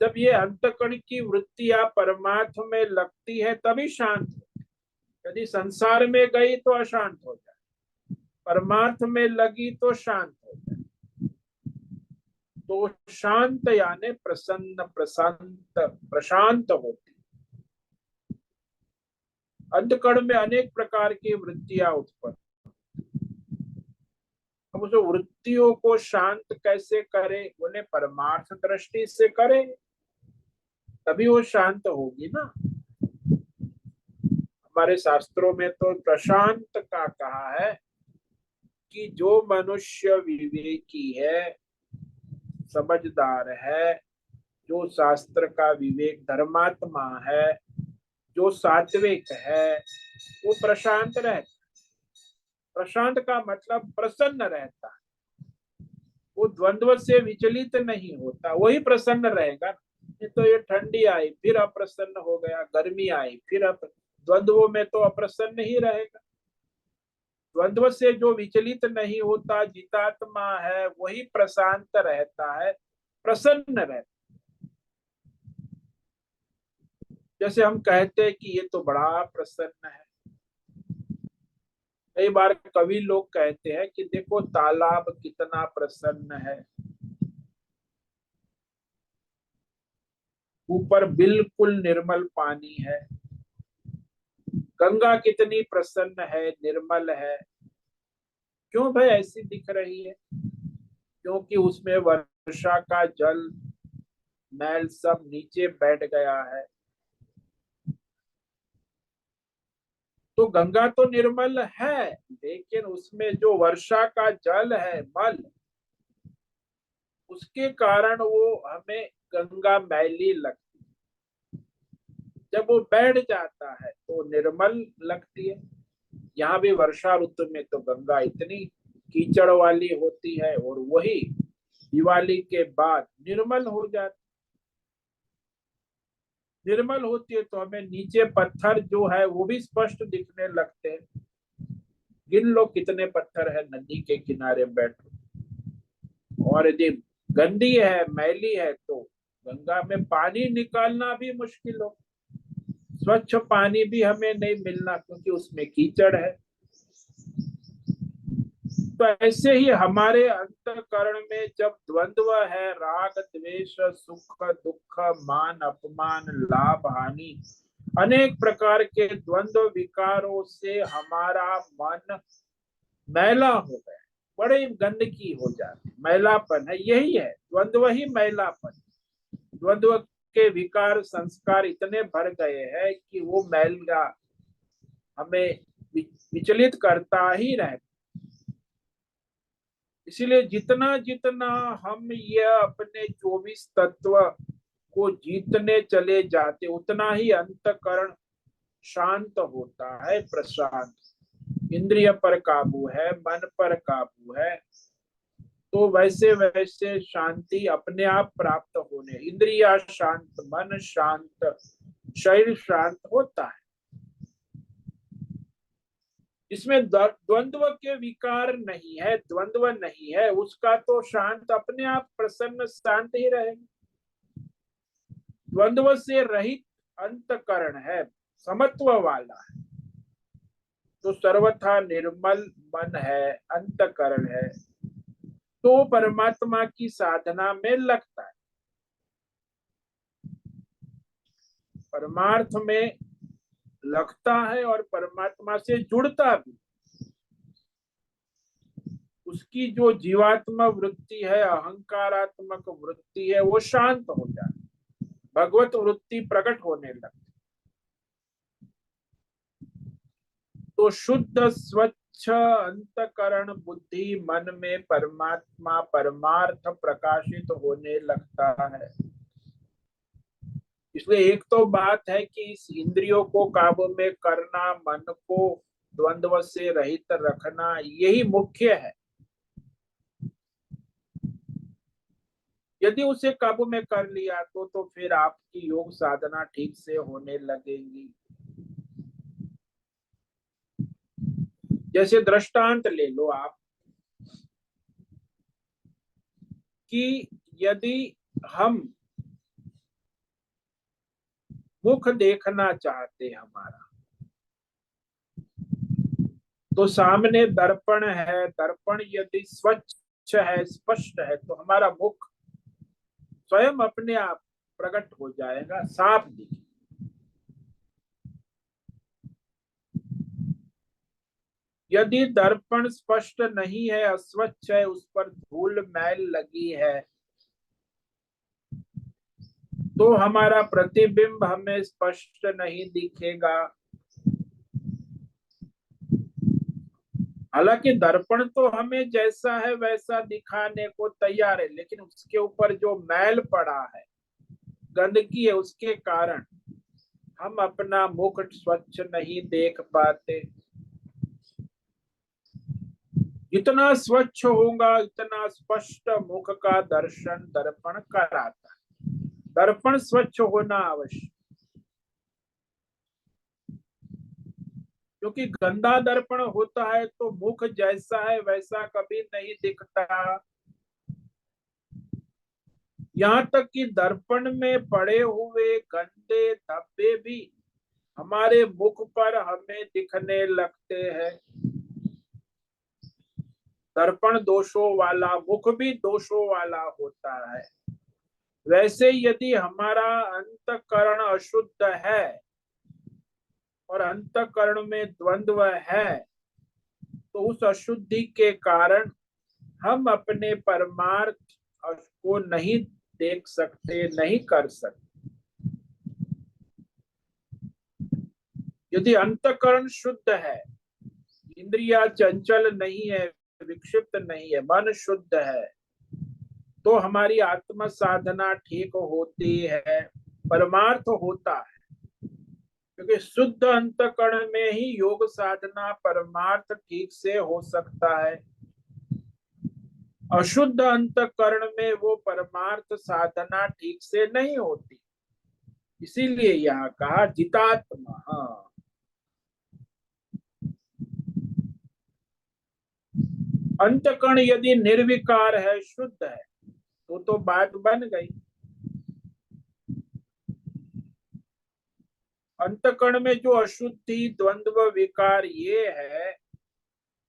जब ये अंतकरण की वृत्तियां परमार्थ में लगती है तभी शांत हो। यदि संसार में गई तो अशांत हो जाए, परमार्थ में लगी तो शांत हो जाए। तो शांत यानी प्रसन्न, प्रशांत, प्रशांत होती। अंतकरण में अनेक प्रकार की वृत्तियां उत्पन्न। अब उस वृत्तियों को शांत कैसे करे? बोले परमार्थ दृष्टि से करे, तभी वो शांत होगी ना। हमारे शास्त्रों में तो प्रशांत का कहा है कि जो मनुष्य विवेकी है, समझदार है, जो शास्त्र का विवेक, धर्मात्मा है, जो सात्विक है, वो प्रशांत रहता। प्रशांत का मतलब प्रसन्न रहता है, वो द्वंद्व से विचलित नहीं होता, वही प्रसन्न रहेगा। नहीं तो ये ठंडी आई फिर अप्रसन्न हो गया, गर्मी आई फिर द्वंद्वों में तो अप्रसन्न ही रहेगा। द्वंद्व से जो विचलित नहीं होता, जितात्मा है, वही प्रशांत रहता है, प्रसन्न रहता। जैसे हम कहते हैं कि ये तो बड़ा प्रसन्न है। कई बार कवि लोग कहते हैं कि देखो तालाब कितना प्रसन्न है, ऊपर बिल्कुल निर्मल पानी है। गंगा कितनी प्रसन्न है, निर्मल है। क्यों भाई ऐसी दिख रही है? क्योंकि उसमें वर्षा का जल, मैल सब नीचे बैठ गया है। तो गंगा तो निर्मल है, लेकिन उसमें जो वर्षा का जल है, मल, उसके कारण वो हमें गंगा मैली लगती है। जब वो बैठ जाता है तो निर्मल लगती है। यहाँ भी वर्षा ऋतु में तो गंगा इतनी कीचड़ वाली होती है, और वही दिवाली के बाद निर्मल हो जाती। निर्मल होती है तो हमें नीचे पत्थर जो है वो भी स्पष्ट दिखने लगते हैं। गिन लो कितने पत्थर है नदी के किनारे बैठो। और यदि गंदी है, मैली है, तो गंगा में पानी निकालना भी मुश्किल हो। स्वच्छ पानी भी हमें नहीं मिलना, क्योंकि उसमें कीचड़ है। तो ऐसे ही हमारे अंतःकरण में जब द्वंद्व है, राग द्वेष, सुख दुख, मान अपमान, लाभ हानि, अनेक प्रकार के द्वंद्व विकारों से हमारा मन मैला हो गया, बड़े गंदगी हो जाती, मैलापन है, यही है द्वंद्व ही मैलापन। द्वंद्व के विकार संस्कार इतने भर गए हैं कि वो मैला हमें विचलित करता ही रहता। इसीलिए जितना जितना हम यह अपने 24 तत्व को जीतने चले जाते, उतना ही अंतकरण शांत होता है, प्रशांत। इंद्रिय पर काबू है, मन पर काबू है, तो वैसे वैसे शांति अपने आप प्राप्त होने, इंद्रिया शांत, मन शांत, शरीर शांत होता है। इसमें द्वंद्व के विकार नहीं है, द्वंद्व नहीं है, उसका तो शांत अपने आप प्रसन्न शांत ही रहेगा। द्वंद्व से रहित अंतकरण है, समत्व वाला है, तो सर्वथा निर्मल मन है, अंतकरण है, तो परमात्मा की साधना में लगता है। परमार्थ में लगता है और परमात्मा से जुड़ता भी। उसकी जो जीवात्मा वृत्ति है, अहंकारात्मक वृत्ति है, वो शांत हो जाती, भगवत वृत्ति प्रकट होने लगती। तो शुद्ध स्वच्छ अंतकरण बुद्धि मन में परमात्मा परमार्थ प्रकाशित होने लगता है। इसलिए एक तो बात है कि इस इंद्रियों को काबू में करना, मन को द्वंद्व से रहित रखना, यही मुख्य है। यदि उसे काबू में कर लिया तो फिर आपकी योग साधना ठीक से होने लगेगी। जैसे दृष्टांत ले लो आप, कि यदि हम मुख देखना चाहते हमारा, तो सामने दर्पण है, दर्पण यदि स्वच्छ है, स्पष्ट है, तो हमारा मुख स्वयं अपने आप प्रकट हो जाएगा, साफ दिखे। यदि दर्पण स्पष्ट नहीं है, अस्वच्छ है, उस पर धूल मैल लगी है, तो हमारा प्रतिबिंब हमें स्पष्ट नहीं दिखेगा। हालांकि दर्पण तो हमें जैसा है वैसा दिखाने को तैयार है, लेकिन उसके ऊपर जो मैल पड़ा है, गंदगी है, उसके कारण हम अपना मुख स्वच्छ नहीं देख पाते। जितना स्वच्छ होगा इतना स्पष्ट मुख का दर्शन दर्पण कराता है। दर्पण स्वच्छ होना आवश्यक, क्योंकि गंदा दर्पण होता है तो मुख जैसा है वैसा कभी नहीं दिखता। यहाँ तक कि दर्पण में पड़े हुए गंदे धब्बे भी हमारे मुख पर हमें दिखने लगते हैं। दर्पण दोषों वाला मुख भी दोषों वाला होता है। वैसे यदि हमारा अंतःकरण अशुद्ध है और अंतःकरण में द्वंद्व है, तो उस अशुद्धि के कारण हम अपने परमार्थ को नहीं देख सकते, नहीं कर सकते। यदि अंतःकरण शुद्ध है, इंद्रिया चंचल नहीं है, विक्षिप्त नहीं है, मन शुद्ध है, तो हमारी आत्म साधना ठीक होती है, परमार्थ होता है। क्योंकि शुद्ध अंतःकरण में ही योग साधना परमार्थ ठीक से हो सकता है। अशुद्ध अंतःकरण में वो परमार्थ साधना ठीक से नहीं होती। इसीलिए यहाँ कहा जितात्मा। अंतःकरण यदि निर्विकार है, शुद्ध है, तो बात बन गई। अंतःकरण में जो अशुद्धि, द्वंद्व, विकार ये है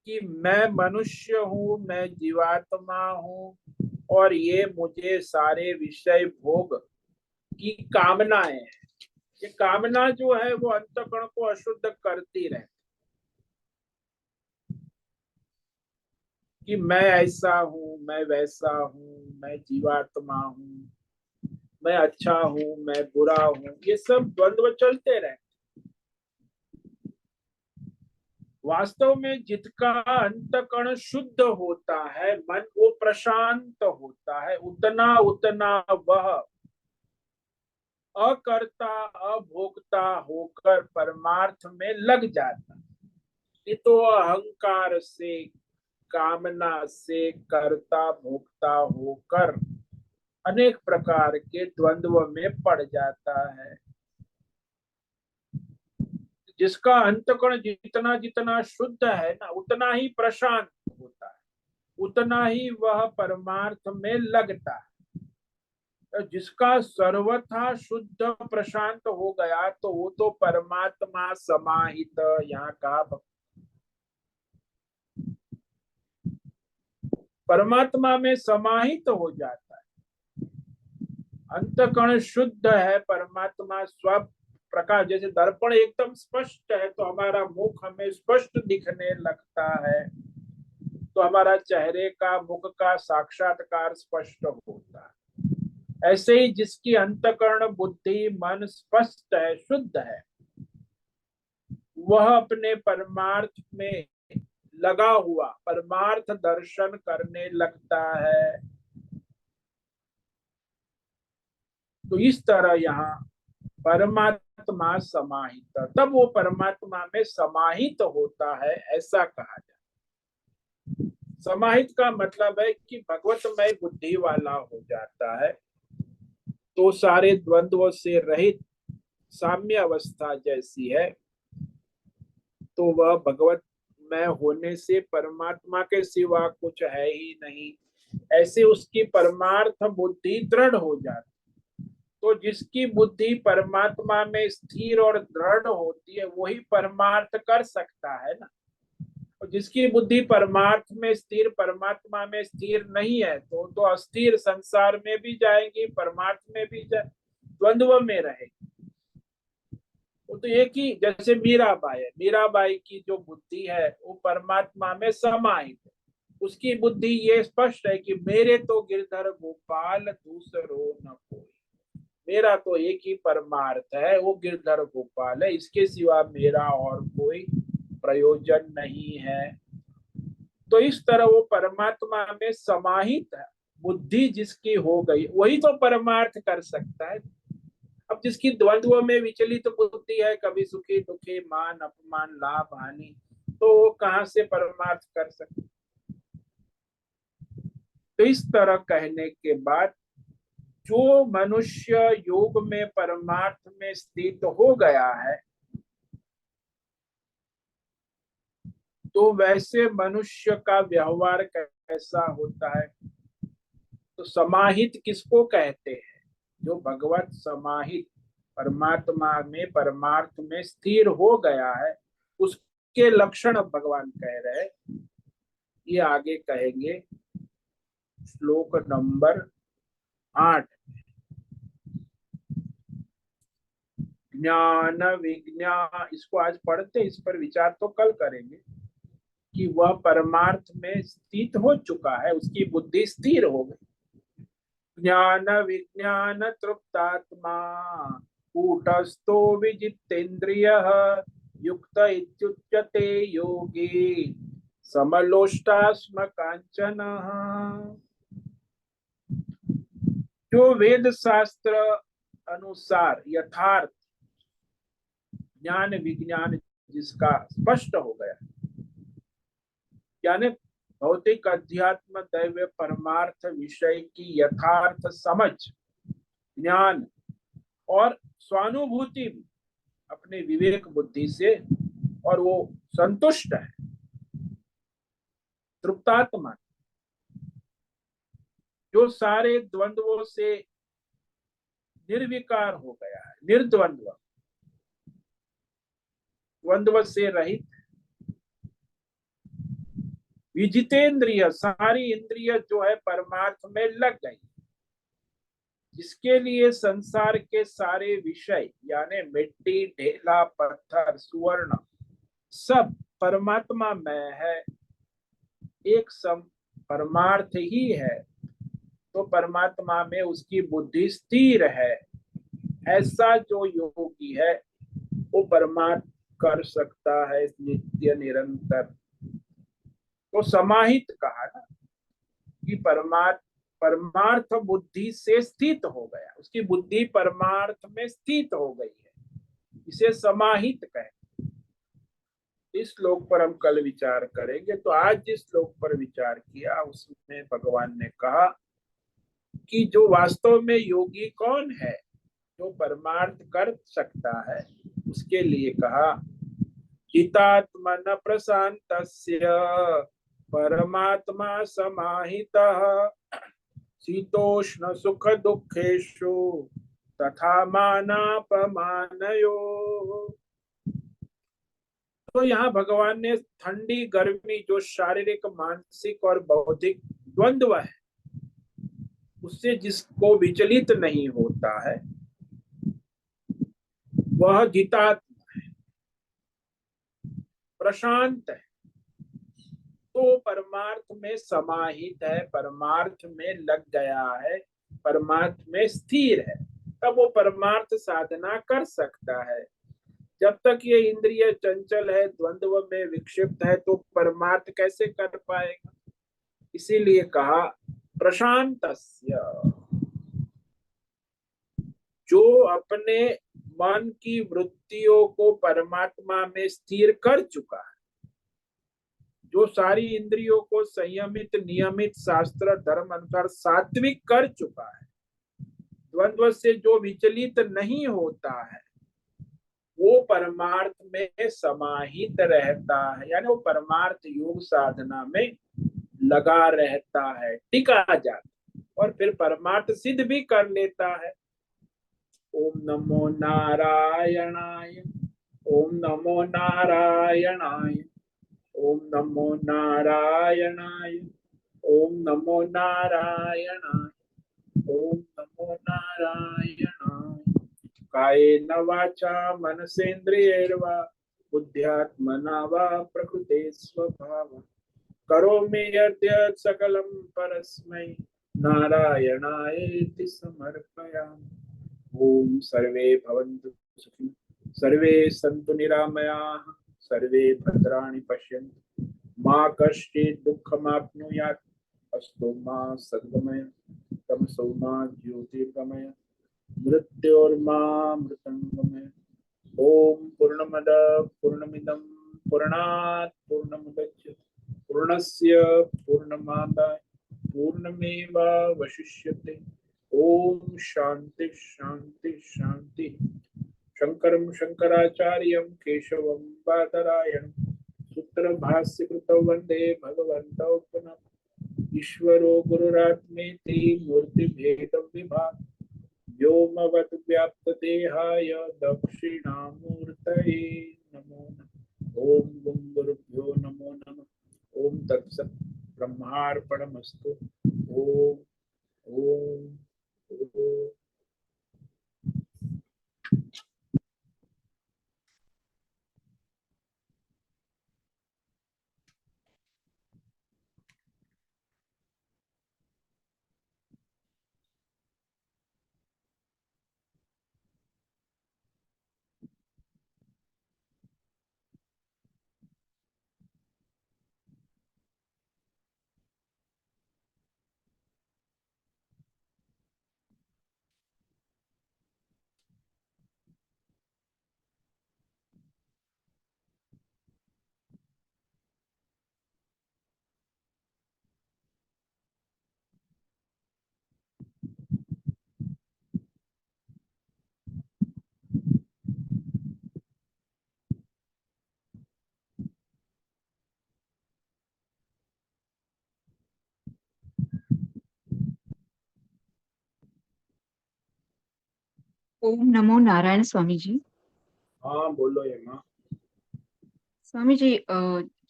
कि मैं मनुष्य हूं, मैं जीवात्मा हूं, और ये मुझे सारे विषय भोग की कामनाएं हैं। ये कामना जो है वो अंतःकरण को अशुद्ध करती रहती, कि मैं ऐसा हूं, मैं वैसा हूं, मैं जीवात्मा हूं, मैं अच्छा हूं, मैं बुरा हूं, ये सब द्वंद्व चलते रहते। वास्तव में जिसका अंतःकरण शुद्ध होता है, मन वो प्रशांत होता है, उतना उतना वह अकर्ता अभोक्ता होकर परमार्थ में लग जाता है। ये तो अहंकार से, कामना से कर्ता भोक्ता होकर अनेक प्रकार के द्वंद्व में पड़ जाता है। जिसका अंतःकरण जितना जितना शुद्ध है ना, उतना ही प्रशांत होता है, उतना ही वह परमार्थ में लगता है। जिसका सर्वथा शुद्ध प्रशांत हो गया, तो वो तो परमात्मा समाहित, यहाँ कहा परमात्मा में समाहित हो जाता है। अंतःकरण शुद्ध है, परमात्मा स्व प्रकाश, जैसे दर्पण एकदम स्पष्ट है तो हमारा मुख हमें स्पष्ट दिखने लगता है, तो हमारा चेहरे का, मुख का साक्षात्कार स्पष्ट होता है। ऐसे ही जिसकी अंतःकरण बुद्धि मन स्पष्ट है, शुद्ध है, वह अपने परमार्थ में लगा हुआ परमार्थ दर्शन करने लगता है। तो इस तरह यहाँ परमात्मा समाहित, तब वो परमात्मा में समाहित होता है, ऐसा कहा जाए। समाहित का मतलब है कि भगवतमय बुद्धि वाला हो जाता है, तो सारे द्वंद्वों से रहित साम्य अवस्था जैसी है, तो वह भगवत में होने से परमात्मा के सिवा कुछ है ही नहीं, ऐसे उसकी परमार्थ बुद्धि दृढ़ हो जाती। तो जिसकी बुद्धि परमात्मा में स्थिर और दृढ़ होती है, वही परमार्थ कर सकता है ना। और जिसकी बुद्धि परमार्थ में स्थिर, परमात्मा में स्थिर नहीं है, तो अस्थिर संसार में भी जाएंगी, परमार्थ में भी द्वंद्व में रहेगी। वो तो एक ही, जैसे मीराबाई है, मीराबाई की जो बुद्धि है वो परमात्मा में समाहित है। उसकी बुद्धि ये स्पष्ट है कि मेरे तो गिरधर गोपाल दूसरो न कोई, मेरा तो एक ही परमार्थ है, वो गिरधर गोपाल है, इसके सिवा मेरा और कोई प्रयोजन नहीं है। तो इस तरह वो परमात्मा में समाहित है। बुद्धि जिसकी हो गई वही तो परमार्थ कर सकता है। अब जिसकी द्वंद्व में विचलित बुद्धि है, कभी सुखी दुखी, मान अपमान, लाभ हानि, तो वो कहां से परमार्थ कर सकते। तो इस तरह कहने के बाद जो मनुष्य योग में परमार्थ में स्थित हो गया है, तो वैसे मनुष्य का व्यवहार कैसा होता है। तो समाहित किसको कहते हैं, जो भगवत समाहित परमात्मा में परमार्थ में स्थिर हो गया है, उसके लक्षण भगवान कह रहे हैं। ये आगे कहेंगे श्लोक नंबर 8। ज्ञान विज्ञान, इसको आज पढ़ते, इस पर विचार तो कल करेंगे कि वह परमार्थ में स्थित हो चुका है, उसकी बुद्धि स्थिर हो गई। ज्ञान विज्ञान तृप्तात्मा कूटस्थो विजितेन्द्रिय युक्त इत्युच्यते योगी समलोष्टास्म कांचन। जो वेद शास्त्र अनुसार यथार्थ ज्ञान विज्ञान जिसका स्पष्ट हो गया, यानी भौतिक अध्यात्म दैव परमार्थ विषय की यथार्थ समझ, ज्ञान और स्वानुभूति अपने विवेक बुद्धि से, और वो संतुष्ट है, तृप्तात्मा, जो सारे द्वंद्वों से निर्विकार हो गया है, निर्द्वंद्व, द्वंद्व से रहित, विजितेंद्रिय, सारी इंद्रिय जो है परमार्थ में लग गई, जिसके लिए संसार के सारे विषय यानी मिट्टी ढेला पत्थर सुवर्ण सब परमात्मा में है, एक सम परमार्थ ही है, तो परमात्मा में उसकी बुद्धि स्थिर है। ऐसा जो योगी है वो परमार्थ कर सकता है नित्य निरंतर। तो समाहित कहा ना कि परमार्थ बुद्धि से स्थित हो गया, उसकी बुद्धि परमार्थ में स्थित हो गई है, इसे समाहित कहें। इस श्लोक पर हम कल विचार करेंगे। तो आज जिस श्लोक पर विचार किया उसमें भगवान ने कहा कि जो वास्तव में योगी कौन है, जो परमार्थ कर सकता है, उसके लिए कहा चितात्मन प्रशांतस्य परमात्मा समाहितः शीतोष्ण सुख दुखेषु तथा मानापमानयो। तो यहाँ भगवान ने ठंडी गर्मी, जो शारीरिक मानसिक और बौद्धिक द्वंद्व है, उससे जिसको विचलित नहीं होता है वह जितात्मा है, प्रशांत है, तो परमार्थ में समाहित है, परमार्थ में लग गया है, परमार्थ में स्थिर है, तब वो परमार्थ साधना कर सकता है। जब तक ये इंद्रिय चंचल है, द्वंद्व में विक्षिप्त है, तो परमार्थ कैसे कर पाएगा। इसीलिए कहा प्रशांतस्य, जो अपने मन की वृत्तियों को परमात्मा में स्थिर कर चुका है, जो सारी इंद्रियों को संयमित नियमित शास्त्र धर्म अनुसार सात्विक कर चुका है, द्वंद्व से जो विचलित नहीं होता है, वो परमार्थ में समाहित रहता है, यानी वो परमार्थ योग साधना में लगा रहता है, टिका जाता है, और फिर परमार्थ सिद्ध भी कर लेता है। ओम नमो नारायणाय, ओम नमो नारायणाय, ओम नमो नारायणाय, ओम नमो नारायणाय, ओम नमो नारायणाय। कायेन वाचा मनसेन्द्रियैर्वा बुद्ध्यात्मना वा प्रकृते स्वभावः करोमि यद्यत् सकलं परस्मै नारायणायेति समर्पयामि। ओम सर्वे भवन्तु सुखिनः, सर्वे सन्तु निरामयाः, सर्वे भद्राणि पश्यन्तु, मा कश्चित् दुःखमाप्नुयात्, अस्तु मा सद्गमय, तमसो मा ज्योतिर्गमय, मृत्योर्मामृतंगमय। ओम पूर्णमदः पूर्णमिदं पूर्णात् पूर्णमुदच्यते पूर्णस्य पूर्णमादाय पूर्णमेवावशिष्यते। ओम शांति शांति शांति। शंकरं शंकराचार्यं केशवं बादरायणं सूत्र भाष्य कृतौ वंदे भगवन्तौ पुनः। ईश्वरो गुरुरात्मेति मूर्तिभेदं विभाग व्योमवत् व्याप्तदेहाय दक्षिणामूर्तये नमो नमः। ओम गुं गुरुभ्यो नमो नमः। ओम तत्सत् ब्रह्मार्पणमस्तु। ओम ओम ओम। ओम नमो नारायण स्वामी जी। हाँ बोलो ये माँ। स्वामी जी,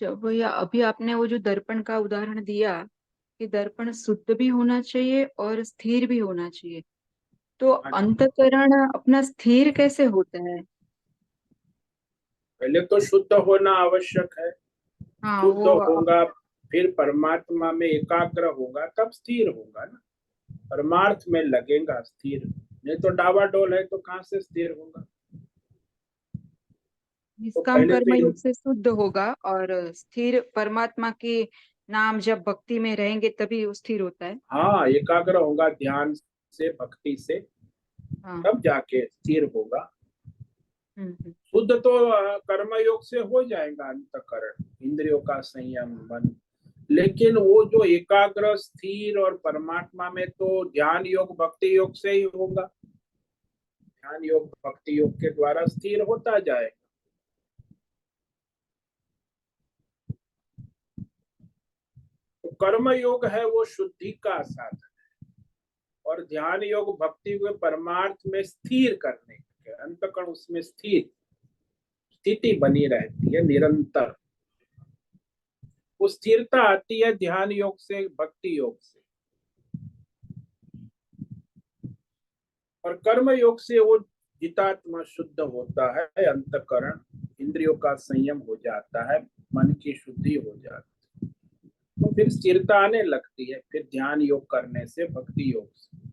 जब या अभी आपने वो जो दर्पण का उदाहरण दिया कि दर्पण शुद्ध भी होना चाहिए और स्थिर भी होना चाहिए, तो हाँ जी। अंतःकरण अपना स्थिर कैसे होता है? पहले तो शुद्ध होना आवश्यक है। हाँ शुद्ध वो होगा, फिर परमात्मा में एकाग्र होगा, तब स्थिर होगा ना। परमार्थ में लगेगा स्थिर, नहीं तो डावाडोल है तो कहाँ से स्थिर होगा। तो निष्काम पहले तो कर्म योग से शुद्ध होगा और स्थिर परमात्मा के नाम जब भक्ति में रहेंगे तभी वो स्थिर होता है। हाँ एकाग्र होगा ध्यान से, भक्ति से, हाँ। तब जाके स्थिर होगा। हम्म। शुद्ध तो कर्म योग से हो जाएगा अंतकरण, इंद्रियों का संयम, मन। लेकिन वो जो एकाग्र स्थिर और परमात्मा में तो ध्यान योग भक्ति योग से ही होगा। ध्यान योग भक्ति योग के द्वारा स्थिर होता जाए। तो कर्म योग है वो शुद्धि का साधन, और ध्यान योग भक्ति को परमार्थ में स्थिर करने के, अंतकरण उसमें स्थिर स्थिति बनी रहती है निरंतर। वो स्थिरता आती है ध्यान योग से, भक्ति योग से। और कर्म योग से वो जितात्मा शुद्ध होता है, अंतकरण इंद्रियों का संयम हो जाता है, मन की शुद्धि हो जाती है। तो फिर स्थिरता आने लगती है, फिर ध्यान योग करने से, भक्ति योग से।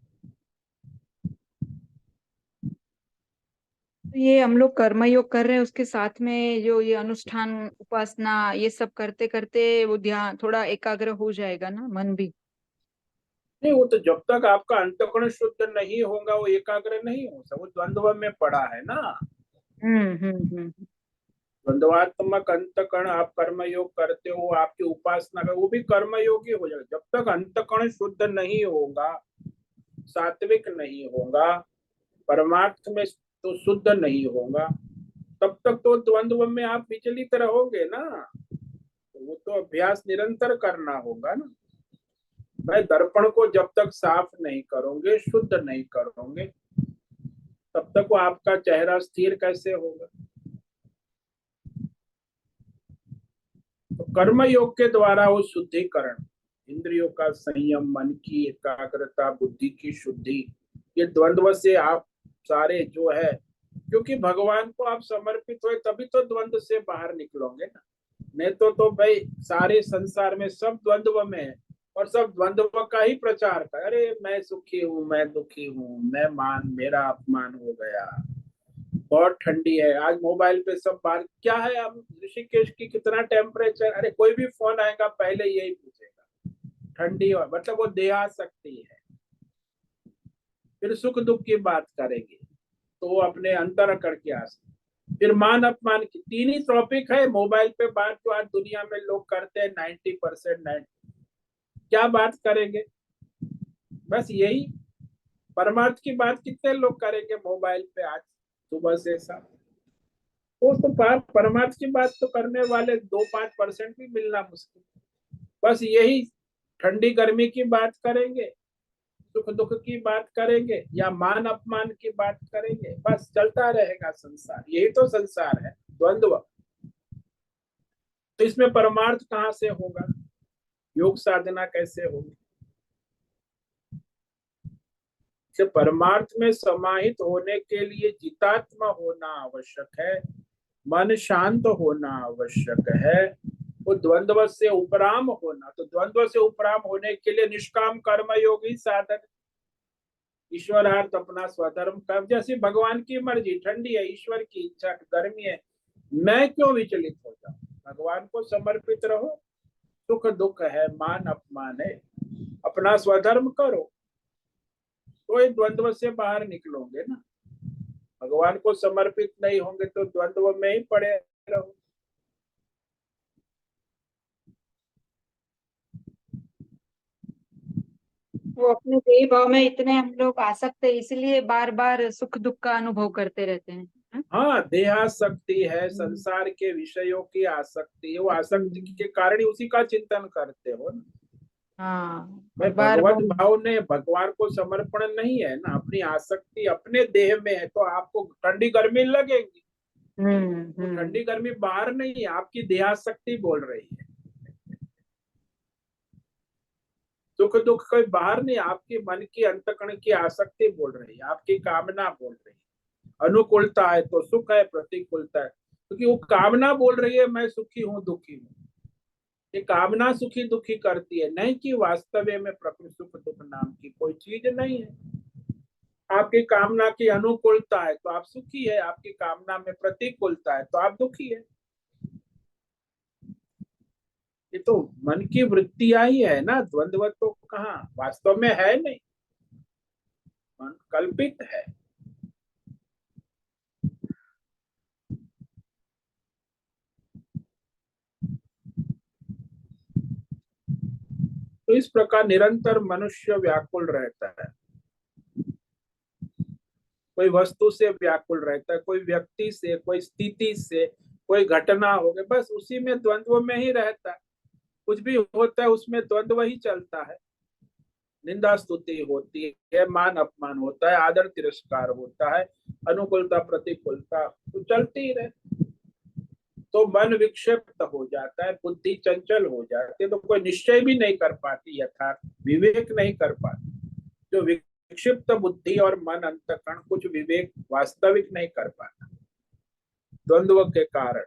तो ये हम लोग कर्म योग कर रहे हैं, उसके साथ में जो ये अनुष्ठान उपासना ये सब करते करते वो ध्यान थोड़ा एकाग्र हो जाएगा ना, मन भी। नहीं, वो तो जब तक आपका अंतकरण शुद्ध नहीं होगा वो एकाग्र नहीं हो सकता, वो द्वंद्व में पड़ा है ना। हम्म। द्वंद्वात्मक अंतकरण, आप कर्म योग करते हो, आपकी उपासना का वो भी कर्म योग ही हो जाएगा। जब तक अंतकरण शुद्ध नहीं होगा, सात्विक नहीं होगा, परमार्थ में तो शुद्ध नहीं होगा, तब तक तो द्वंद्व में आप विचलित रहोगे ना। तो वो तो अभ्यास निरंतर करना होगा ना। भाई दर्पण को जब तक साफ नहीं करोगे, शुद्ध नहीं करोगे, तब तक वो आपका चेहरा स्थिर कैसे होगा। तो कर्म योग के द्वारा वो शुद्धिकरण, इंद्रियों का संयम, मन की एकाग्रता, बुद्धि की शुद्धि, ये द्वंद्व से आप सारे जो है, क्योंकि भगवान को आप समर्पित हुए तभी तो द्वंद्व से बाहर निकलोगे ना। नहीं तो भाई सारे संसार में सब द्वंद्व में है, और सब द्वंद्व का ही प्रचार कर, अरे मैं सुखी हूँ, मैं दुखी हूँ, मैं मान, मेरा अपमान हो गया, बहुत ठंडी है आज, मोबाइल पे सब बात क्या है, अब ऋषिकेश की कितना टेम्परेचर, अरे कोई भी फोन आएगा पहले यही पूछेगा ठंडी, और मतलब वो देहाशक्ति है। फिर सुख दुख की बात करेंगे तो वो अपने अंतर करके आ सकते। फिर मान अपमान की तीन ही टॉपिक है मोबाइल पे बात, तो आज दुनिया में लोग करते हैं 90%। क्या बात करेंगे, बस यही। परमार्थ की बात कितने लोग करेंगे मोबाइल पे आज, सुबह से शाम। वो तो परमार्थ की बात तो करने वाले 2-5% भी मिलना मुश्किल। बस यही, ठंडी गर्मी की बात करेंगे, सुख दुख की बात करेंगे, या मान अपमान की बात करेंगे, बस चलता रहेगा संसार, यही तो संसार है, द्वंद्व। तो इसमें परमार्थ कहाँ से होगा, योग साधना कैसे होगी। से परमार्थ में समाहित होने के लिए जितात्मा होना आवश्यक है, मन शांत होना आवश्यक है, वो द्वंद्व से उपराम होना। तो द्वंद्व से उपराम होने के लिए निष्काम कर्म योगी साधन, ईश्वरार्थ अपना स्वधर्म कर, जैसे भगवान की मर्जी, ठंडी है ईश्वर की इच्छा, गर्मी है मैं क्यों विचलित हो जाऊं, भगवान को समर्पित रहो। सुख दुख है, मान अपमान है, अपना स्वधर्म करो, तो ये द्वंद्व से बाहर निकलोगे ना। भगवान को समर्पित नहीं होंगे तो द्वंद्व में ही पड़े रहो। वो अपने देह भाव में इतने हम लोग आसक्त है, इसलिए बार बार सुख दुख का अनुभव करते रहते हैं। हाँ देहासक्ति है, हम्म। संसार के विषयों की आसक्ति है, वो आसक्ति हम्म। के कारण ही उसी का चिंतन करते हो ना। हाँ। भाई बार भगवत बार। भाव ने भगवान को समर्पण नहीं है ना, अपनी आसक्ति अपने देह में है, तो आपको ठंडी गर्मी लगेगी। वो हम्म। ठंडी गर्मी बाहर नहीं है, आपकी देहासक्ति बोल रही है। सुख दुख कोई बाहर नहीं, आपकी मन की अंतकरण की आसक्ति बोल रही है, आपकी कामना बोल रही है। अनुकूलता है तो सुख है, प्रतिकूलता है क्योंकि वो कामना बोल रही है मैं सुखी हूँ दुखी हूँ। ये कामना सुखी दुखी करती है, नहीं कि वास्तव में प्रकृति सुख दुख नाम की कोई चीज नहीं है। आपकी कामना की अनुकूलता है तो आप सुखी है, आपकी कामना में प्रतिकूलता है तो आप दुखी है। ये तो मन की वृत्तियां ही है ना, द्वंद्व तो कहाँ वास्तव में है नहीं, मन कल्पित है। तो इस प्रकार निरंतर मनुष्य व्याकुल रहता है, कोई वस्तु से व्याकुल रहता है, कोई व्यक्ति से, कोई स्थिति से, कोई घटना हो गई, बस उसी में द्वंद्व में ही रहता है। कुछ भी होता है उसमें द्वंद्व ही चलता है। निंदा स्तुति होती है, मान अपमान होता है, आदर तिरस्कार होता है, अनुकूलता प्रतिकूलता तो चलती ही रहे। तो मन विक्षिप्त हो जाता है, बुद्धि चंचल हो जाती है, तो कोई निश्चय भी नहीं कर पाती, यथार्थ विवेक नहीं कर पाती। जो विक्षिप्त बुद्धि और मन अंतकरण कुछ विवेक वास्तविक नहीं कर पाता द्वंद्व के कारण।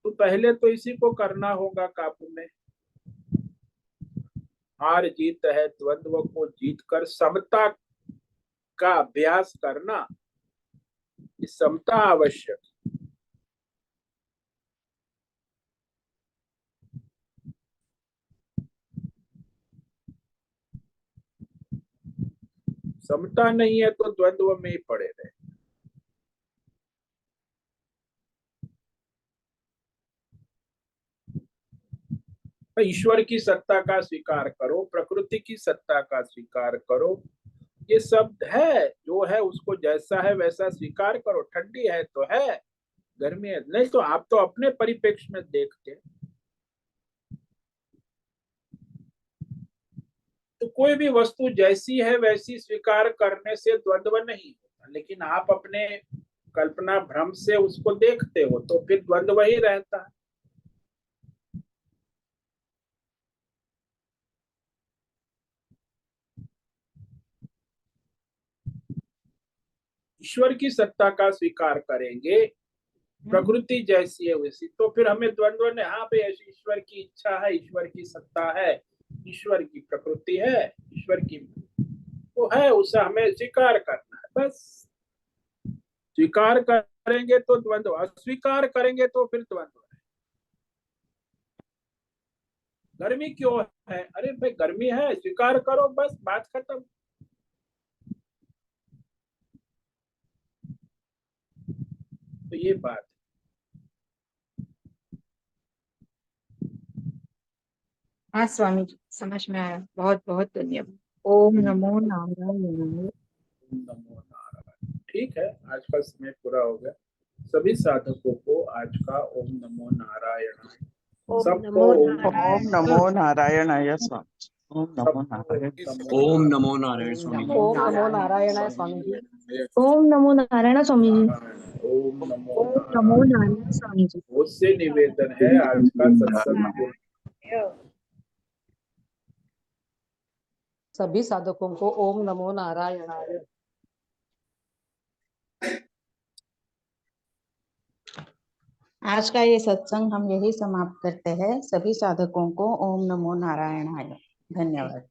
तो पहले तो इसी को करना होगा काबू में। हार जीत है, द्वंद्व को जीत कर समता का अभ्यास करना, इस समता आवश्यक। समता नहीं है तो द्वंद्व में ही पड़े रहे। ईश्वर की सत्ता का स्वीकार करो, प्रकृति की सत्ता का स्वीकार करो, ये सब है, जो है उसको जैसा है वैसा स्वीकार करो। ठंडी है तो है, गर्मी है नहीं, तो आप तो अपने परिप्रेक्ष्य में देखते। तो कोई भी वस्तु जैसी है वैसी स्वीकार करने से द्वंद्व नहीं होता, लेकिन आप अपने कल्पना भ्रम से उसको देखते हो तो फिर द्वंद्व ही रहता है। ईश्वर की सत्ता का स्वीकार करेंगे, प्रकृति जैसी है वैसी, तो फिर हमें द्वंद्व ने, हाँ भाई ऐसी ईश्वर की इच्छा है, ईश्वर की सत्ता है, ईश्वर की प्रकृति है, ईश्वर की तो है, उसे हमें स्वीकार करना है बस। स्वीकार करेंगे तो द्वंद्व, अस्वीकार करेंगे तो फिर द्वंद्व है। गर्मी क्यों है, अरे भाई गर्मी है, स्वीकार करो बस, बात खत्म। तो ये बात। हाँ स्वामी जी, समझ में आया। बहुत बहुत धन्यवाद। ओम नमो नारायण। ओम नमो नारायण। ठीक है, आज का समय पूरा हो गया। सभी साधकों को आज का ओम नमो नारायण। ओम सबको नमो ओम नारायण। ओम नमो नारायणाय स्वामी। ओम नमो सबको नारायण। ओम नमो नारायण स्वामी जी। ओम नमो नारायण स्वामी जी। ओम नमो नारायण स्वामी जी। ओम नमो ओम नमो नारायण। नारायण स्वामी जी। उससे निवेदन है आज का सत्संग सभी साधकों को ओम नमो नारायणाय। आज का ये सत्संग हम यही समाप्त करते हैं। सभी साधकों को ओम नमो नारायणाय। धन्यवाद।